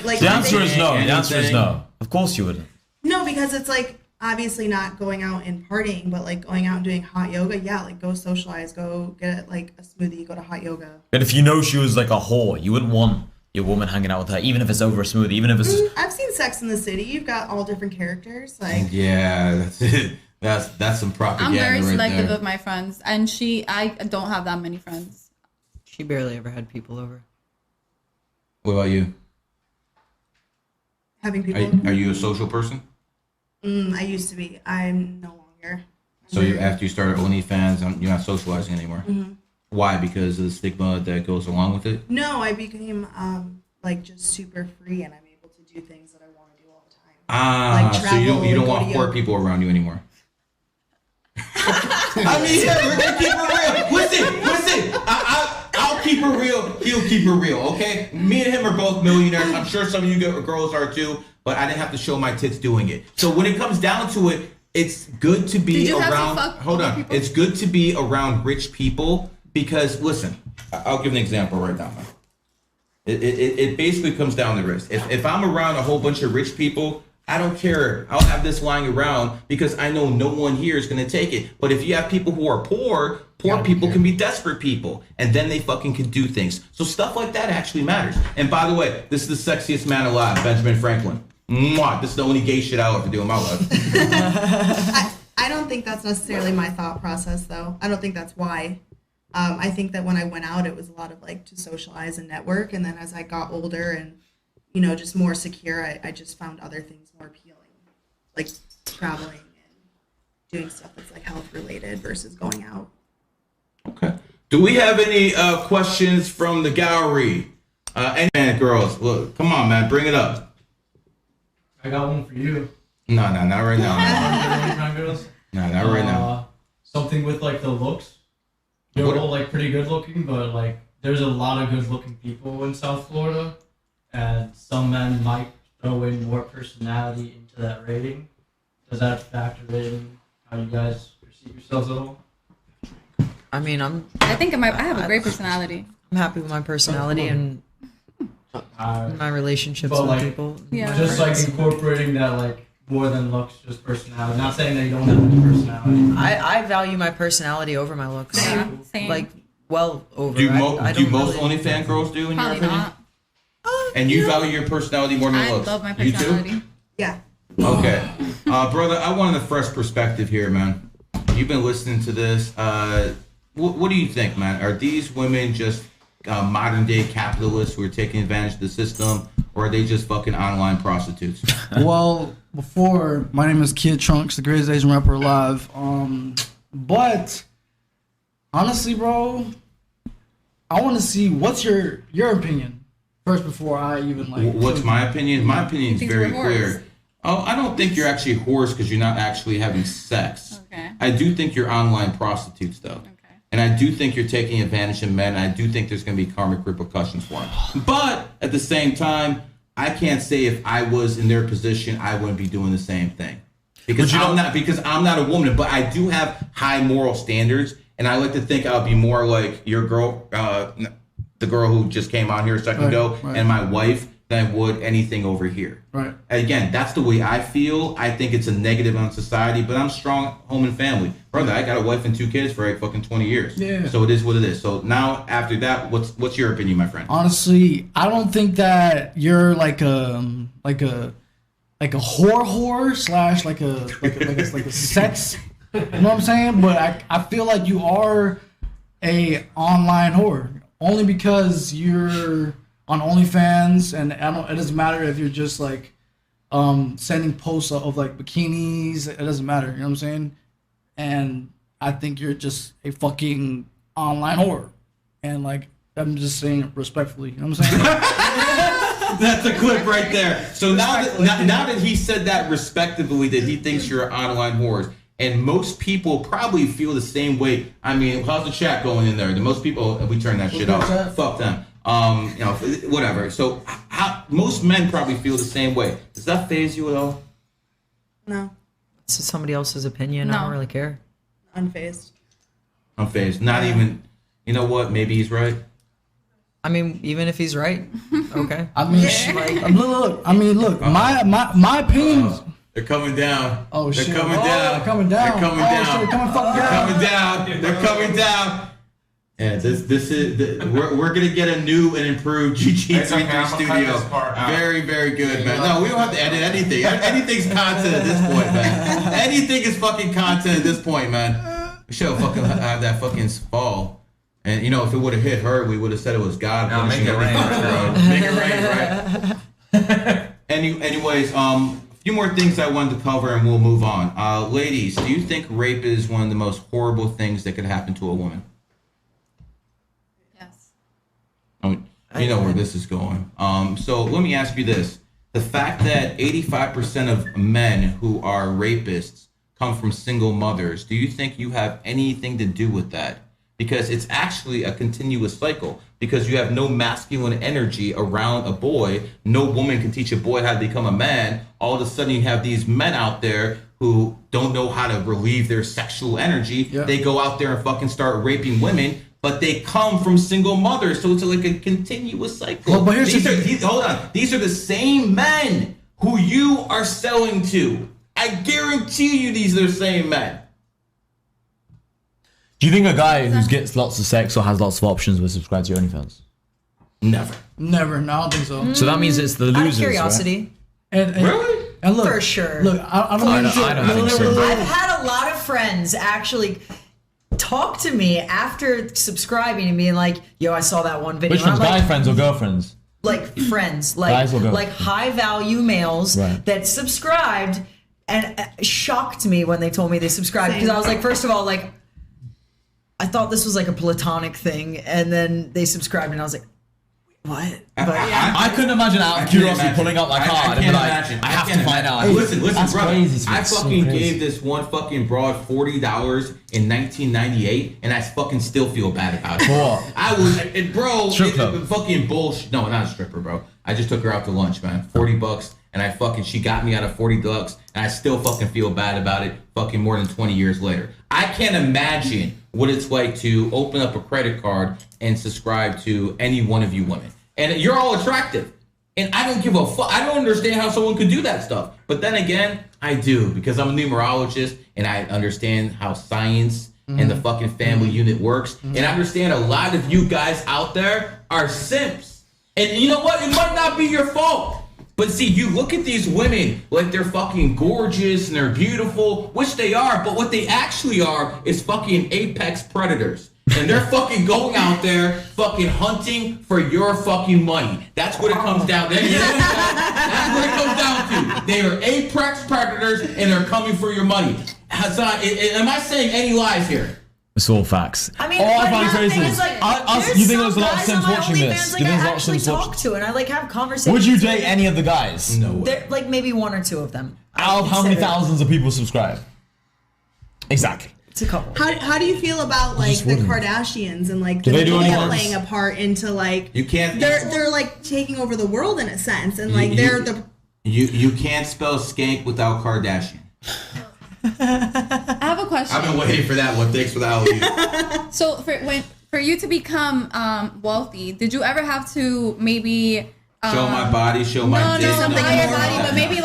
Like The answer is no. The Anything. answer is no. Of course you wouldn't. no, because it's like obviously not going out and partying, but like going out and doing hot yoga. Yeah, like go socialize, go get like a smoothie, go to hot yoga. But if you know she was like a whore, you wouldn't want your woman hanging out with her, even if it's over a smoothie, even if it's. I've seen Sex in the City. You've got all different characters. Like Yeah, that's it. That's some propaganda. I'm very right selective there. of my friends, and I don't have that many friends. She barely ever had people over. What about you? having people. Are you a social person? I used to be. I'm no longer. So after you started OnlyFans, you're not socializing anymore. Mm-hmm. Why? Because of the stigma that goes along with it. No, I became like just super free, and I'm able to do things that I want to do all the time. Ah, Like so you travel, don't go want to poor yoga. people around you anymore. I mean, yeah, we're gonna keep it real. Listen. I'll keep it real. He'll keep it real. Okay. Me and him are both millionaires. I'm sure some of you girls are too, but I didn't have to show my tits doing it. So when it comes down to it, it's good to be Did you have to around. fuck Hold other on. people? It's good to be around rich people because listen, I'll give an example right now, man. It basically comes down to this. If I'm around a whole bunch of rich people, I don't care. I'll have this lying around because I know no one here is going to take it. But if you have people who are poor people can be desperate people. And then they fucking can do things. So stuff like that actually matters. And by the way, this is the sexiest man alive, Benjamin Franklin. Mwah, this is the only gay shit I'll ever do in my life. I don't think that's necessarily my thought process, though. I don't think that's why. I think that when I went out, it was a lot of like to socialize and network. And then as I got older and, you know, just more secure, I just found other things more appealing, like traveling and doing stuff that's like health related versus going out. Okay. Do we have any questions from the gallery? And girls, look, come on, man, bring it up. I got one for you. No, not right now. Girls. No, not right now. Something with like the looks. You're What- all like pretty good looking, but like there's a lot of good looking people in South Florida, and some men might throw in more personality into that rating. Does that factor in how you guys perceive yourselves at all? I mean, I'm I think I have a great personality. happy with my personality and my relationships But, with like, people. Yeah. Just like incorporating that like more than looks, just personality. Not saying that you don't have any personality. I value my personality over my looks. Same. Same. Like, well over. Do I do don't most really- OnlyFans girls do in your Probably opinion? not. And you value your personality more than I looks? love my You too? personality. Yeah. Okay. Brother, I want a fresh perspective here, man. You've been listening to this. What do you think, man? Are these women just modern day capitalists who are taking advantage of the system, or are they just fucking online prostitutes? Well, before, my name is Kid Trunks, the greatest Asian rapper alive. But honestly, bro, I want to see what's your opinion first before I even like. What's my opinion? My opinion is Think very we're clear. whores. Oh, I don't think you're actually whores because you're not actually having sex. Okay. I do think you're online prostitutes, though. Okay. And I do think you're taking advantage of men. And I do think there's going to be karmic repercussions for them. But at the same time, I can't say if I was in their position, I wouldn't be doing the same thing. Because I'm not a woman, but I do have high moral standards, and I like to think I'll be more like your girl, the girl who just came out here a second ago, and my wife than I would anything over here. Right. Again, that's the way I feel. I think it's a negative on society, but I'm strong home and family. Brother, I got a wife and 2 kids for like fucking 20 years. Yeah. So it is what it is. So now after that, what's your opinion, my friend? Honestly, I don't think that you're like a whore slash like a sex. You know what I'm saying? But I feel like you are a online whore only because you're on OnlyFans, and it doesn't matter if you're just like sending posts of like bikinis. It doesn't matter. You know what I'm saying? And I think you're just a fucking online whore, and like I'm just saying it respectfully. You know what I'm saying? That's a clip right there. So now that he said that respectively, that he thinks you're online whores, and most people probably feel the same way. I mean, how's the chat going in there? The most people, we turn that shit off. Fuck them. Whatever. So most men probably feel the same way. Does that faze you at all? No, It's somebody else's opinion. I No. don't really care. unfazed. I'm phased. Not even. You know what? Maybe he's right. I mean, even if he's right, okay. I mean, look. I mean, look. My opinions. They're coming down. Oh shit! They're coming down. They're coming down. They're coming Oh, down. shit, they're coming fucking They're down. coming down. They're coming down. Yeah, this is we're gonna get a new and improved GG33 studio. Very, very good, man. No, we don't have to edit anything. Anything's content at this point, man. Anything is fucking content at this point, man. We should have fucking had that fucking fall. And you know, if it would have hit her, we would have said it was God. No, make it rain. Make it rain, right? Anyways, a few more things I wanted to cover, and we'll move on. Ladies, do you think rape is one of the most horrible things that could happen to a woman? Yes. You know where this is going. So let me ask you this. The fact that 85% of men who are rapists come from single mothers, do you think you have anything to do with that? Because it's actually a continuous cycle. Because you have no masculine energy around a boy. No woman can teach a boy how to become a man. All of a sudden you have these men out there who don't know how to relieve their sexual energy. Yeah. They go out there and fucking start raping women. But they come from single mothers, so it's like a continuous cycle. Well, but here's hold on. These are the same men who you are selling to. I guarantee you these are the same men. Do you think a guy who gets lots of sex or has lots of options will subscribe to your OnlyFans? Never. Never. No, I don't think so. So that means it's the Out of losers, right? curiosity, And Really? And look, for sure. Look, I don't think so. I've had a lot of friends actually talk to me after subscribing and being like, "Yo, I saw that one video." Which And ones, I'm guy like, friends or girlfriends? like friends, Guys will go. like high value males Right. that subscribed, and shocked me when they told me they subscribed, because I was like, first of all, like I thought this was like a platonic thing, and then they subscribed, and I was like, what? But I couldn't imagine out of curiosity pulling out my card and be like, I have to find out. Hey, listen, That's brother. crazy. I It's so fucking crazy. gave this one fucking broad $40 in 1998, and I fucking still feel bad about it. For what? I was, bro, Strip club. fucking bullshit. No, not a stripper, bro. I just took her out to lunch, man. $40, and she got me out of $40, and I still fucking feel bad about it. Fucking more than 20 years later, I can't imagine what it's like to open up a credit card and subscribe to any one of you women. And you're all attractive. And I don't give a fuck. I don't understand how someone could do that stuff. But then again, I do, because I'm a numerologist and I understand how science and the fucking family unit works. And I understand a lot of you guys out there are simps. And you know what? It might not be your fault. But see, you look at these women like they're fucking gorgeous and they're beautiful, which they are, but what they actually are is fucking apex predators. And they're fucking going out there fucking hunting for your fucking money. That's what it comes down to. That's what it comes down to. They are apex predators and they're coming for your money. Hassan, am I saying any lies here? It's all facts. I mean, all I but find the crazy thing is, is, like, you think there's there's a lot of some Sims guys on my watching this? OnlyFans, You like, think there's a I lot of actually Sims talk watching? to, and I like have conversations. Would you with date them. any of the guys? No way. They're, like maybe one or two of them. Out of how many Consider it. thousands of people subscribe? Exactly. It's a couple. How do you feel about like just the wondering. Kardashians and like Do the they do media OnlyFans? playing a part into like You can't. they're like taking over the world in a sense and like You- they're you- the You can't spell skank without Kardashian. I have a question. I've been waiting for that one. Thanks for the alley-oop. So for you to become wealthy, did you ever have to maybe Show my body, show my dick. not something your immoral. body, but maybe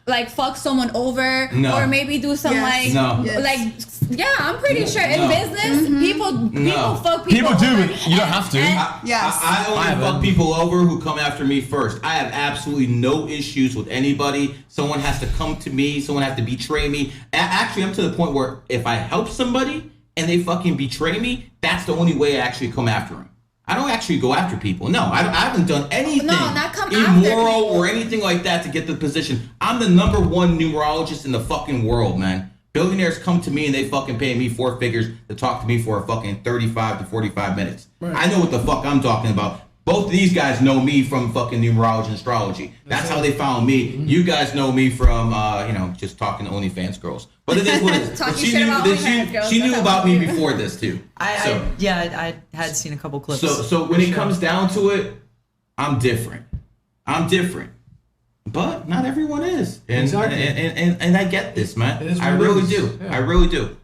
like fuck someone over, No. or maybe do some Yes. No. Yes. like yeah, I'm pretty sure in No. business people No. fuck people People do, over. but you don't have to. Yes. I only I fuck haven't. people over who come after me first. I have absolutely no issues with anybody. Someone has to come to me. Someone has to betray me. Actually, I'm to the point where if I help somebody and they fucking betray me, that's the only way I actually come after them. I don't actually go after people. No, I haven't done anything not come after immoral people. or anything like that to get the position. I'm the #1 numerologist in the fucking world, man. Billionaires come to me and they fucking pay me 4 figures to talk to me for a fucking 35 to 45 minutes. I know what the fuck I'm talking about. Both of these guys know me from fucking numerology and astrology. That's how they found me. You guys know me from, just talking to OnlyFans girls. But it is what it is. Talking But shit about OnlyFans girls, she knew that's about how me you- before this too. I had seen a couple clips. So when it comes down to it, I'm different. But not everyone is. And Exactly. and I get this, man. It is I what it really is. do. Yeah. I really do.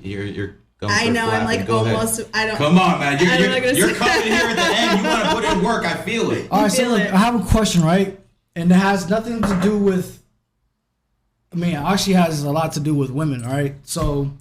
You're going I for know, I'm flapping. like Go ahead. almost I don't Come on, man. I'm not gonna You're say coming here at the end. You want to put in work. I feel it. All right, so feel look, it. I have a question, right? And it has nothing to do with. I mean, it actually has a lot to do with women, all right? So,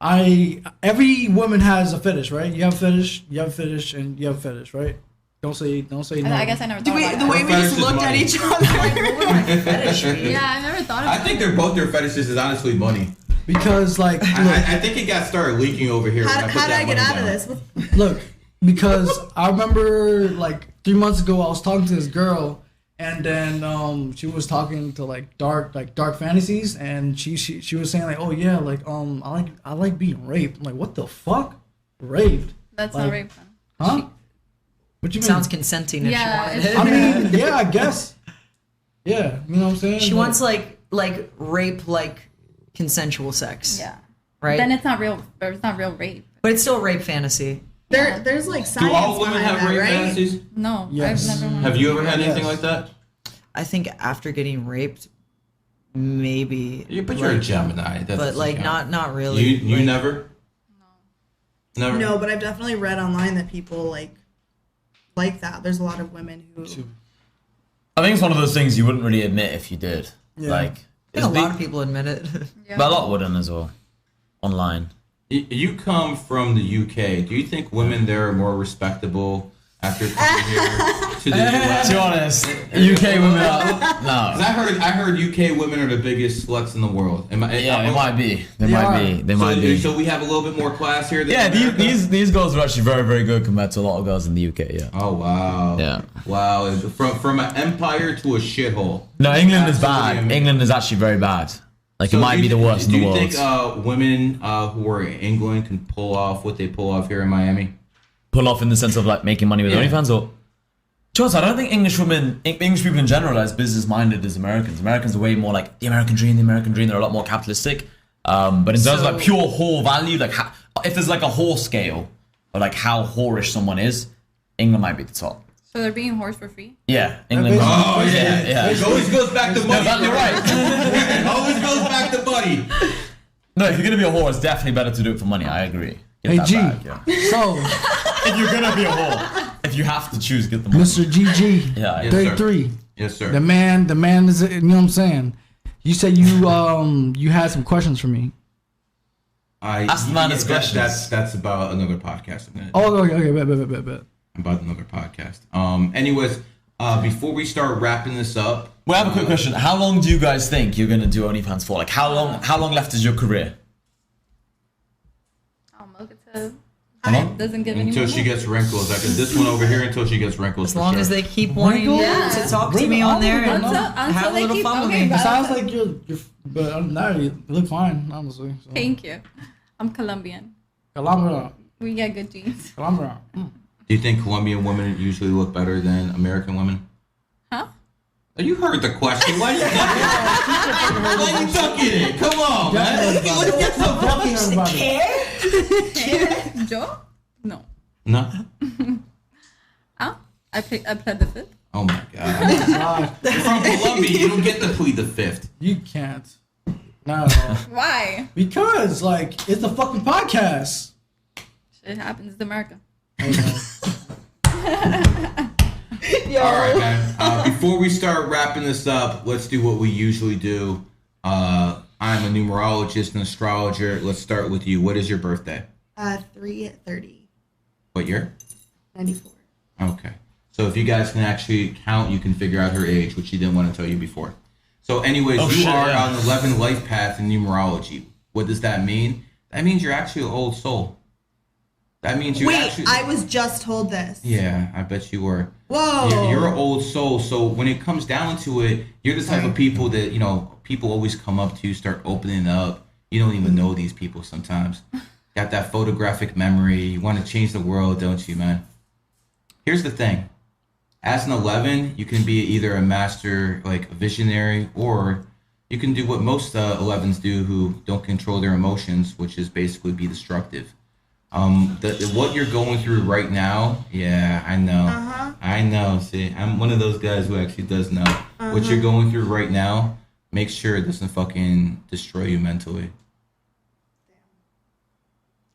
every woman has a fetish, right? You have a fetish, and you have a fetish, right? Don't say no. I guess I never Do thought we, about the way that. we just Fetish is looked at money. each other. fetish be? Yeah, I never thought I about think it. they're both their fetishes is honestly money. Because like look, I think it got started leaking over here. How when did put that I get money out of down. this? look, because I remember like 3 months ago I was talking to this girl and then she was talking to like dark fantasies and she was saying like, oh yeah, like I like being raped. I'm like, what the fuck? Raped? That's like- not rape then. Huh? What you mean? Sounds consenting if Yeah, she it's- wanted. I mean, yeah, I guess. Yeah, you know what I'm saying? She But- wants like rape, like consensual sex. Yeah. Right. Then it's not real. Or it's not real rape. But it's still rape fantasy. There's like Do science all women behind have that, rape right? fantasies? No, Yes. I've never. Have you ever had anything Yes. like that? I think after getting raped, maybe. Yeah, but you're a Gemini. That But doesn't like count. not really. You like, never? Never. No, but I've definitely read online that people like that. There's a lot of women who I think it's one of those things you wouldn't really admit if you did. Yeah. Like, I think a lot of people admit it. Yeah. but a lot wouldn't as well. Online. You come from the UK. Do you think women there are more respectable after coming here to the US? To be honest, UK women are, 'Cause no. I heard UK women are the biggest sluts in the world. Yeah, it might be. They They might are. be. They might be. So we have a little bit more class here. Than Yeah, America? these girls are actually very, very good compared to a lot of girls in the UK. Yeah. Oh wow. Yeah. Wow. From an empire to a shithole. No, England is Absolutely bad. amazing. England is actually very bad. Like So it might do be you the worst in the world. Do you think women who are in England can pull off what they pull off here in Miami? Pull off in the sense of like making money with Yeah. OnlyFans or. Just, I don't think English people in general are as business minded as Americans. Americans are way more like the American dream. They're a lot more capitalistic. But in terms of like pure whore value, like if there's like a whore scale or like how whorish someone is, England might be the top. So they're being horse for free. Yeah, England. basically- Oh yeah. It always goes back to money. No, you're right. It always goes back to money. No, if you're gonna be a whore, it's definitely better to do it for money. I agree. Get Hey that G, bag, yeah. so If you're gonna be a whore, if you have to choose, get the money. Mr. GG, Yeah, Yes, 33. Yes, sir. The man is, you know what I'm saying? You said you had some questions for me. Ask the man his questions. That's about another podcast. Oh, okay, bet. About another podcast. Anyways, before we start wrapping this up, Well, I have a quick question. How long do you guys think you're gonna do OnlyFans for? Like, how long left is your career? I'll milk it to. Huh? It doesn't give any until more she milk. gets wrinkles. Like this one over here until she gets wrinkles. As for long sure. as they keep wanting Wrinkles? to talk to Bring me it on on, there and Until have a they little keep. fun with Okay, me. It but sounds like but now you look fine, honestly. So. Thank you. I'm Colombian. Colombia. We get good genes. Colombia. Do you think Colombian women usually look better than American women? Huh? You heard the question. Why you ducking it? Come on, man. What is that so fucking? Joe? No. No. Huh? I pled the fifth. Oh my god. You're from Colombia. You don't get to plead the fifth. You can't. No. Why? Because like it's a fucking podcast. Shit happens. It's America. All right, man. Before we start wrapping this up, let's do what we usually do. I'm a numerologist and astrologer. Let's start with you. What is your birthday? 3:30. What year? 94. Okay. So if you guys can actually count, you can figure out her age, which she didn't want to tell you before. So anyways, you are on the 11 life path in numerology. What does that mean? That means you're actually an old soul. That means you're actually... I was just told this. Yeah, I bet you were. Whoa. You're an old soul. So when it comes down to it, you're the type of people that, you know, people always come up to you, start opening up. You don't even know these people sometimes. Got that photographic memory. You want to change the world, don't you, man? Here's the thing. As an 11, you can be either a master, like a visionary, or you can do what most 11s do who don't control their emotions, which is basically be destructive. What you're going through right now, yeah, I know. I know. See, I'm one of those guys who actually does know. What you're going through right now, make sure it doesn't fucking destroy you mentally.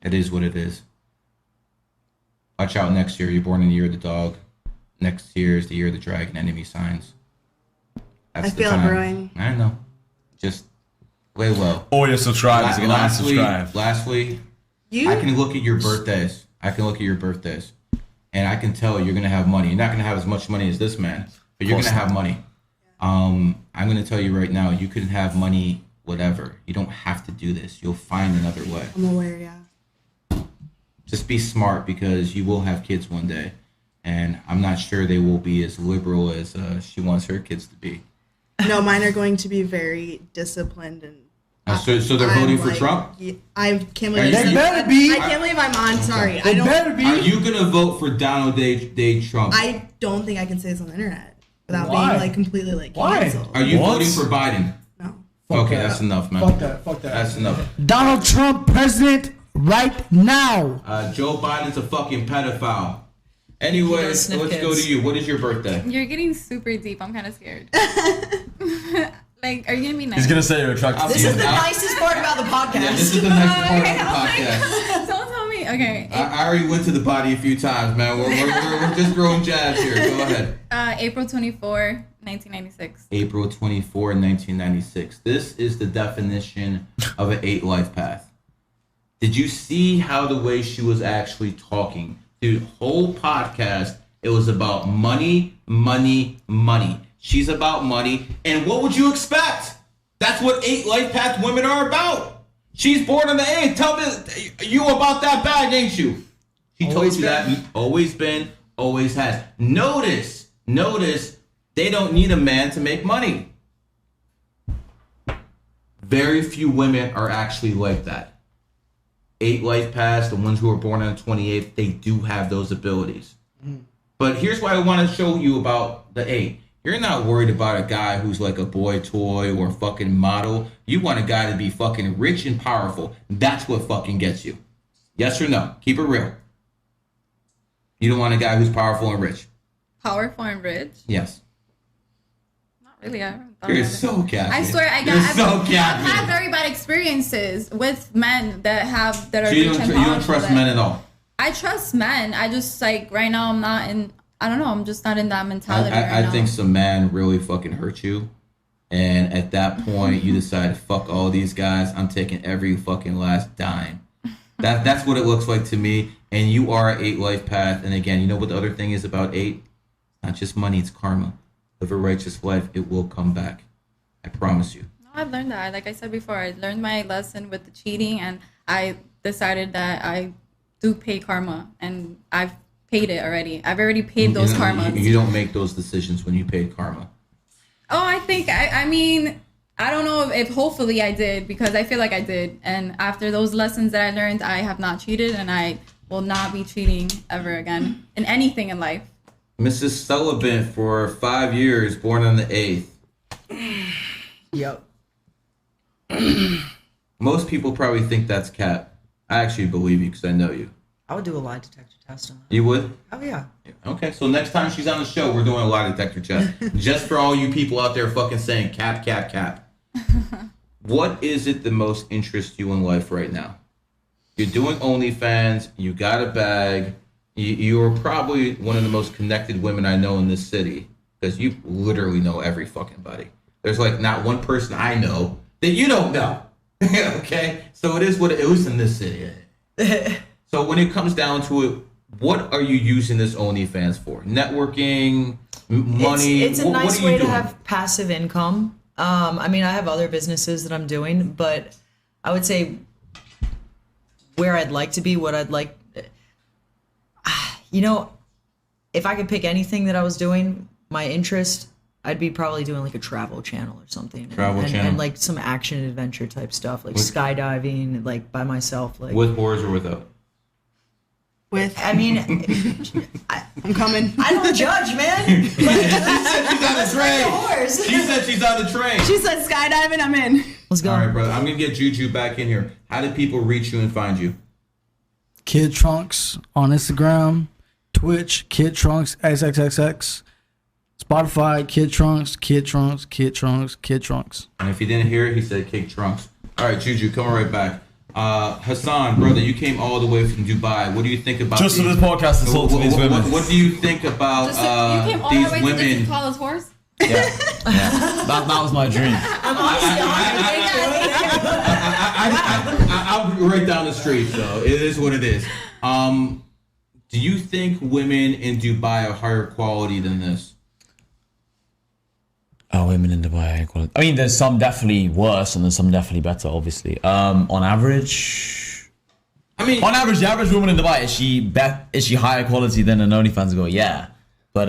It is what it is. Watch out next year. You're born in the year of the dog. Next year is the year of the dragon, enemy signs. That's I feel it brewing. I know. Just lay low. All your subscribers are going to unsubscribe. Lastly, I can look at your birthdays. And I can tell you're going to have money. You're not going to have as much money as this man, but you're going to have money. I'm going to tell you right now, you can have money, whatever. You don't have to do this. You'll find another way. I'm aware, yeah. Just be smart because you will have kids one day. And I'm not sure they will be as liberal as she wants her kids to be. No, mine are going to be very disciplined and. So they're voting for Trump? Yeah, I can't believe. They better be. I can't believe I'm on. Sorry, They better be. Are you gonna vote for Donald J. Trump? I don't think I can say this on the internet without Why? being like completely like Why? canceled. Are you voting for Biden? No. Okay, that. that's enough, man. Fuck that. That's enough. Donald Trump, president, right now. Joe Biden's a fucking pedophile. Anyways, let's go to you. What is your birthday? You're getting super deep. I'm kind of scared. Like, are you gonna be nice? He's going to say you're attracted This is the nicest part about the podcast. Yeah, this is the nicest part of the podcast. Don't tell me. Okay. I already went to the body a few times, man. We're just throwing jabs here. Go ahead. April 24, 1996. April 24, 1996. This is the definition of an 8 life path. Did you see how the way she was actually talking? Dude, whole podcast, it was about money, money, money. She's about money. And what would you expect? That's what 8 life path women are about. She's born on the 8th. Tell me, you about that bag, ain't you? She told you that. Always been, always has. Notice, they don't need a man to make money. Very few women are actually like that. 8 life paths, the ones who are born on the 28th, they do have those abilities. But here's what I want to show you about the 8. You're not worried about a guy who's like a boy toy or a fucking model. You want a guy to be fucking rich and powerful. That's what fucking gets you. Yes or no? Keep it real. You don't want a guy who's powerful and rich. Powerful and rich? Yes. Not really. I haven't thought You're about it. so Catholic. I swear, I've had very bad experiences with men that are So rich you and don't powerful trust that- men at all? I trust men. I just like right now I'm not in. I don't know. I'm just not in that mentality. I right think now. some man really fucking hurt you. And at that point, you decide, fuck all these guys. I'm taking every fucking last dime. That's what it looks like to me. And you are an 8 life path. And again, you know what the other thing is about 8? Not just money, it's karma. Live a righteous life, it will come back. I promise you. No, I've learned that. Like I said before, I learned my lesson with the cheating, and I decided that I do pay karma, and I've paid it already. I've already paid those karmas. You don't make those decisions when you pay karma. Oh, I think, I mean, I don't know if hopefully I did, because I feel like I did. And after those lessons that I learned, I have not cheated, and I will not be cheating ever again in anything in life. Mrs. Sullivan for 5 years, born on the 8th. Yep. Most people probably think that's cap. I actually believe you because I know you. I would do a lie detector test on that. You would? Oh yeah. Okay, so next time she's on the show, we're doing a lie detector test. Just for all you people out there fucking saying cap, cap, cap. What is it that most interests you in life right now? You're doing OnlyFans, you got a bag, you're probably one of the most connected women I know in this city because you literally know every fucking body. There's like not one person I know that you don't know. Okay? So it is what it is in this city. So when it comes down to it, what are you using this OnlyFans for? Networking, money? It's a what nice are you way to doing? have passive income. I mean, I have other businesses that I'm doing, but I would say where I'd like to be, what I'd like, you know, if I could pick anything that I was doing, my interest, I'd be probably doing like a travel channel or something. And like some action adventure type stuff, like skydiving, like by myself, like With whores or without? With I mean, I'm coming. I don't judge, man. She said she's on the train. Horse. She said she's on the train. She said skydiving. I'm in. Let's go. All right, brother. I'm gonna get Juju back in here. How do people reach you and find you? Kid Trunks on Instagram, Twitch, Kid Trunks XXXX, Spotify, Kid Trunks, Kid Trunks, Kid Trunks, Kid Trunks. And if you didn't hear it, he said cake trunks. All right, Juju, coming right back. Hassan, brother, you came all the way from Dubai. What do you think about Just for these- this podcast to talk to these women. What do you think about Just you came all these the way to women? just call us whores? Yeah. That was my dream. I'm honestly I'm right down the street, so it is what it is. Do you think women in Dubai are higher quality than this? Oh, women in Dubai high quality. I mean, there's some definitely worse and there's some definitely better, obviously. On average, the average woman in Dubai, is she higher quality than an OnlyFans girl? Yeah. But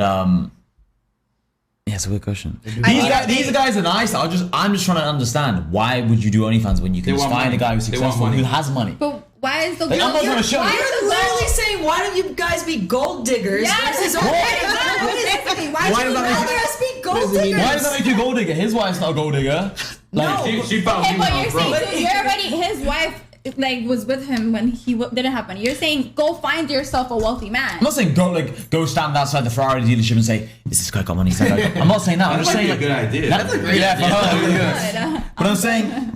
yeah, it's a weird question. These guys are nice. I'm just trying to understand, why would you do OnlyFans when you can They just want find money. a guy who's They want successful, money. who has money? But why is the Like, I'm not gonna show you. You're literally saying, why don't you guys be gold diggers? Yes, versus what? Basically, why Why do you does that make rather you- us be gold diggers? Why does that make you a gold digger? His wife's not a gold digger. Like, No. She found Okay, me but when I you're was broke. saying you're already his wife. Like was with him when he didn't have money. You're saying go find yourself a wealthy man. I'm not saying go stand outside the Ferrari dealership and say, "Is this guy got money?" I'm not saying that. I'm That just might saying be a like, good idea. That's a great idea. But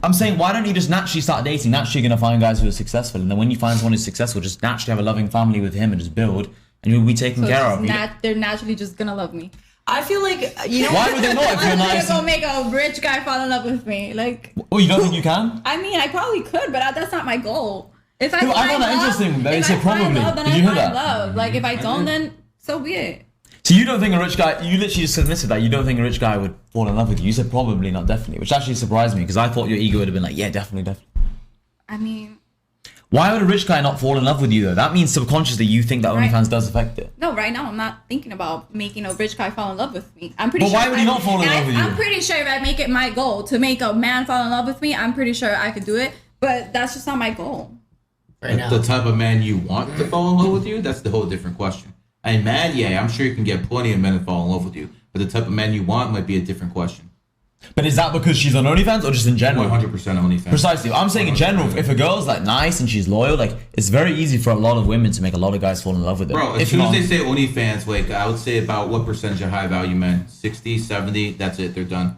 I'm saying, why don't you just naturally start dating? Naturally, you're gonna find guys who are successful, and then when you find someone who's successful, just naturally have a loving family with him and just build, and you'll be taken So care it's of. just they're naturally just gonna love me. I feel like, you know, Why would they not if you're I'm nice? gonna go make a rich guy fall in love with me. Like, Oh, you don't think you can? I mean, I probably could, but that's not my goal. If I Dude, I find found that love, interesting that if you said I find probably. love, then Did I you hear find that? love. Like, if I don't, then so be it. So you don't think a rich guy? You literally just admitted that you don't think a rich guy would fall in love with you. You said probably, not definitely, which actually surprised me because I thought your ego would have been like, yeah, definitely. I mean, Why would a rich guy not fall in love with you though? That means subconsciously you think that Right. OnlyFans does affect it. no, right now I'm not thinking about making a rich guy fall in love with me. I'm pretty But sure. why would he not fall in love with you? I'm pretty sure if I make it my goal to make a man fall in love with me, I'm pretty sure I could do it. But that's just not my goal. Right now. The type of man you want to fall in love with you, that's the whole different question. A man, yeah, I'm sure you can get plenty of men to fall in love with you. But the type of man you want might be a different question. But is that because she's on OnlyFans or just in general? 100% OnlyFans. Precisely. I'm saying in general, if a girl's like nice and she's loyal, like it's very easy for a lot of women to make a lot of guys fall in love with them. Bro, as If soon as not- they say OnlyFans, like, I would say about what percentage of high value men? 60, 70, that's it, they're done.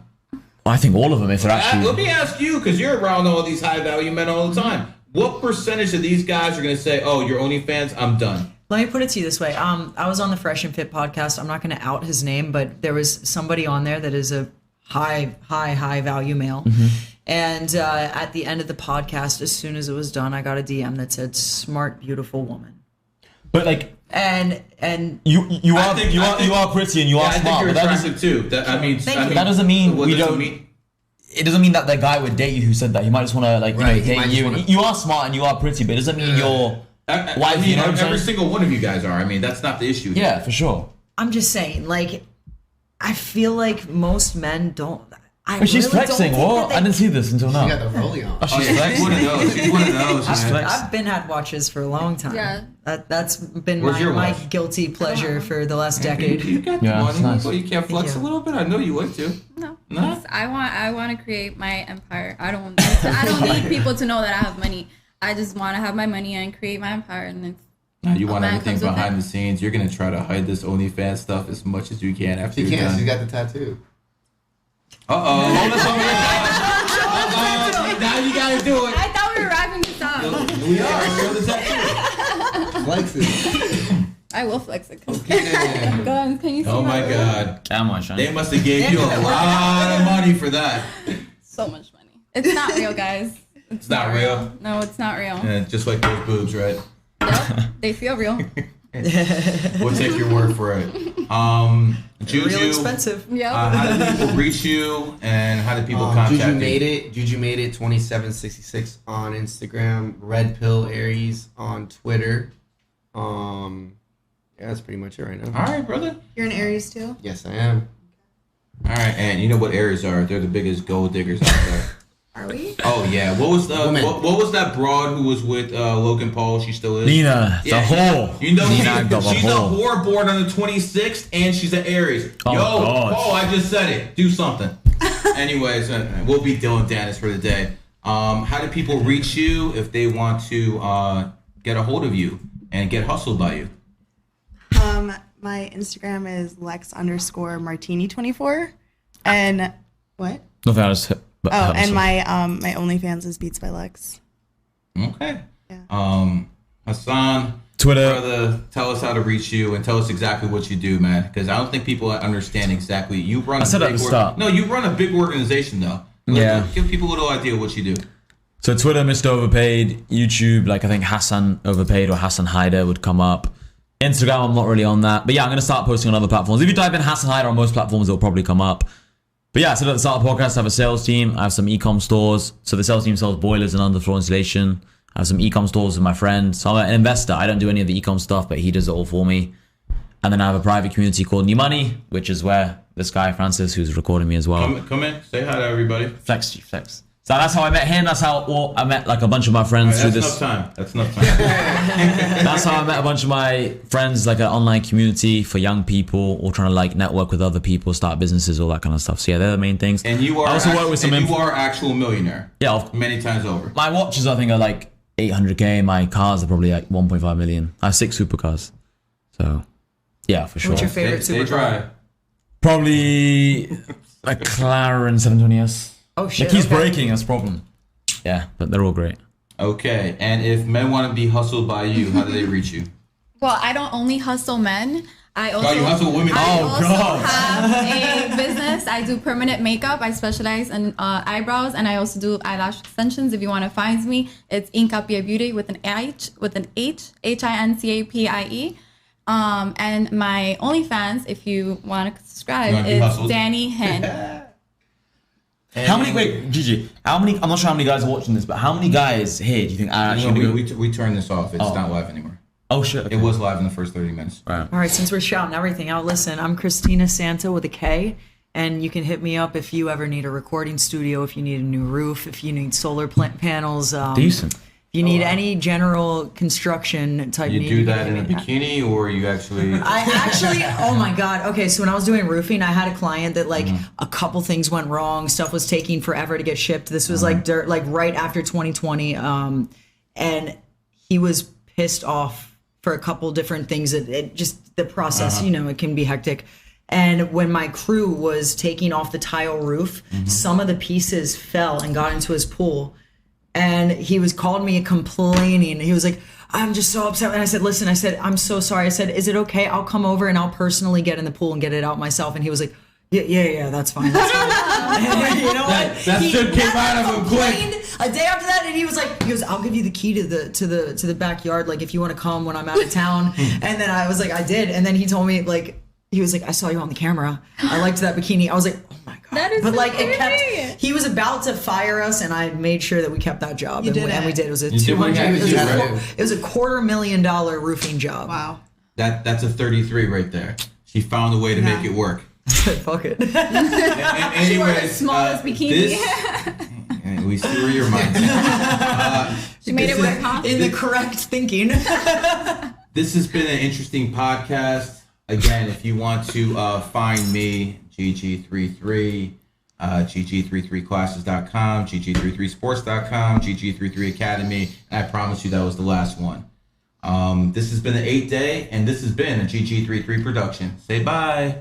I think all of them, if they're actually. Let me ask you, because you're around all these high value men all the time. What percentage of these guys are going to say, oh, you're OnlyFans, I'm done? let me put it to you this way. I was on the Fresh and Fit podcast. I'm not going to out his name, but there was somebody on there that is a high value male. And at the end of the podcast, as soon as it was done, I got a DM that said, smart, beautiful woman. But like, And you I are think- you I are think- you are pretty and you are I think smart, you're but that doesn't, attractive too. That, I mean, Thank I you. mean, that doesn't mean what we does it don't. mean? It doesn't mean that the guy would date you who said that. He might just want to like Right, he date might just you. wanna- You are smart and you are pretty, but it doesn't mean you're. I mean, you know what I'm every saying? single one of you guys are. I mean, that's not the issue. Yeah, for sure. I'm just saying, like, I feel like most men don't. I But she's really don't flexing. think What? that I didn't see this until She now. got the rollie on. Oh, she's flexing. One of those. She's one of those. She's man. flex. I've been had watches for a long time. Yeah. That's been Where's your my watch? guilty pleasure for the last You decade. got the Yeah, money. it's nice. So you can't flex a you. little bit. I know you would too. No. No? It's- I want to create my empire. I don't need people to know that I have money. I just want to have my money and create my empire, and it's No, you want man everything comes with behind it. the scenes. You're gonna try to hide this OnlyFans stuff as much as you can after She you're can't. She's done. got the tattoo. Now you gotta do it. I thought we were wrapping this up. We are. Show the tattoo. Flex it. I will flex it. Okay. Go on, can you see Oh my God. Come on, Sean. They must have gave you a lot of money for that. So much money. It's not real, guys. It's not real? No, it's not real. Just like those boobs, right? Yep, they feel real. We'll take your word for it. Juju, Real expensive. Yep. how do people reach you, and how do people contact Juju you? made it. Juju made it. 2766 on Instagram. Red Pill Aries on Twitter. Yeah, that's pretty much it right now. All right, brother. You're in Aries too? Yes, I am. All right, and you know what Aries are? They're the biggest gold diggers out there. Are we? Oh yeah, what was Woman. what was that broad who was with Logan Paul? She still is. Nina, the whore. You know Nina, the she's a whore. whore born on the 26th, and she's an Aries. Oh, Yo, God. Paul, I just said it. Do something. Anyways, we'll be Dylan Dennis for the day. How do people reach you if they want to get a hold of you and get hustled by you? My Instagram is Lex_Martini24. And what? Nothing else. But Oh, and my OnlyFans is Beats by Lex. Okay. Yeah. Hassan, Twitter. brother, tell us how to reach you and tell us exactly what you do, man. Because I don't think people understand exactly. You run. I said at the start. No, you run a big organization though. Yeah. Give people a little idea what you do. So Twitter, Mr. Overpaid. YouTube, like I think Hassan Overpaid or Hassan Hyder would come up. Instagram, I'm not really on that. But yeah, I'm going to start posting on other platforms. If you type in Hassan Hyder on most platforms, it'll probably come up. But yeah, so at the start of the podcast, I have a sales team. I have some e-com stores. So the sales team sells boilers and underfloor insulation. I have some e-com stores with my friend. So I'm an investor. I don't do any of the e-com stuff, but he does it all for me. And then I have a private community called New Money, which is where this guy, Francis, who's recording me as well. Come in, say hi to everybody. Flex, Chief, flex. So that's how I met him. That's how I met like a bunch of my friends through That's this. enough time. That's enough time. That's how I met a bunch of my friends, like an online community for young people, all trying to like network with other people, start businesses, all that kind of stuff. So yeah, they're the main things. And you are I also work with some. you are actual millionaire. Yeah, Many times over. my watches I think are like 800k. My cars are probably like 1.5 million. I have 6 supercars. So yeah, for sure. What's your favorite Stay supercar? dry. Probably a McLaren 720S. Oh shit. It keeps okay. breaking. That's a problem. Yeah, but they're all great. Okay, and if men want to be hustled by you, how do they reach you? Well, I don't only hustle men. I also, you hustle women? I Oh, also God. have a business. I do permanent makeup. I specialize in eyebrows, and I also do eyelash extensions. If you want to find me, it's Incapie Beauty with an H, Hincapie. And my OnlyFans, if you want to subscribe, You wanna be is hustled? Danny Hen. How many? Wait, Gigi. How many? I'm not sure how many guys are watching this, but how many guys here do you think are You actually? know, gonna go- we turned this off. It's Oh. not live anymore. Oh shit. It was live in the first 30 minutes. Right. All right, since we're shouting everything out, listen, I'm Christina Santa with a K, and you can hit me up if you ever need a recording studio, if you need a new roof, if you need solar panels. Decent. If you need any general construction type You need, do can that hit in a me. bikini, or you actually? I actually, oh my God. Okay, so when I was doing roofing, I had a client that like a couple things went wrong. Stuff was taking forever to get shipped. This was like right after 2020. And he was pissed off for a couple different things. It just, the process, you know, it can be hectic. And when my crew was taking off the tile roof, some of the pieces fell and got into his pool. And he was called me complaining. He was like, I'm just so upset. And I said, listen, I said, I'm so sorry. I said, is it okay? I'll come over and I'll personally get in the pool and get it out myself. And he was like, yeah, that's fine. That's fine. And you know what? That shit came out of him quick. complained a day after that, and he was, I'll give you the key to the backyard, like if you want to come when I'm out of town. And then I was like, I did. And then he told me he was like, I saw you on the camera. I liked that bikini. I was like, oh my God. That is but so like it crazy. kept, he was about to fire us, and I made sure that we kept that job. You and, did we, and it. we did. It was a You did what you had to do, right? it was a $250,000 roofing job. Wow. That's a 33 right there. She found a way to make it work. Fuck it. She wore the Anyways, smallest bikini. And we see where your mind's at. She made it this work, is- huh? In the correct thinking. This has been an interesting podcast. Again, if you want to find me, GG33, GG33classes.com, GG33sports.com, GG33 Academy, and I promise you that was the last one. This has been an 8 day, and this has been a GG33 production. Say bye.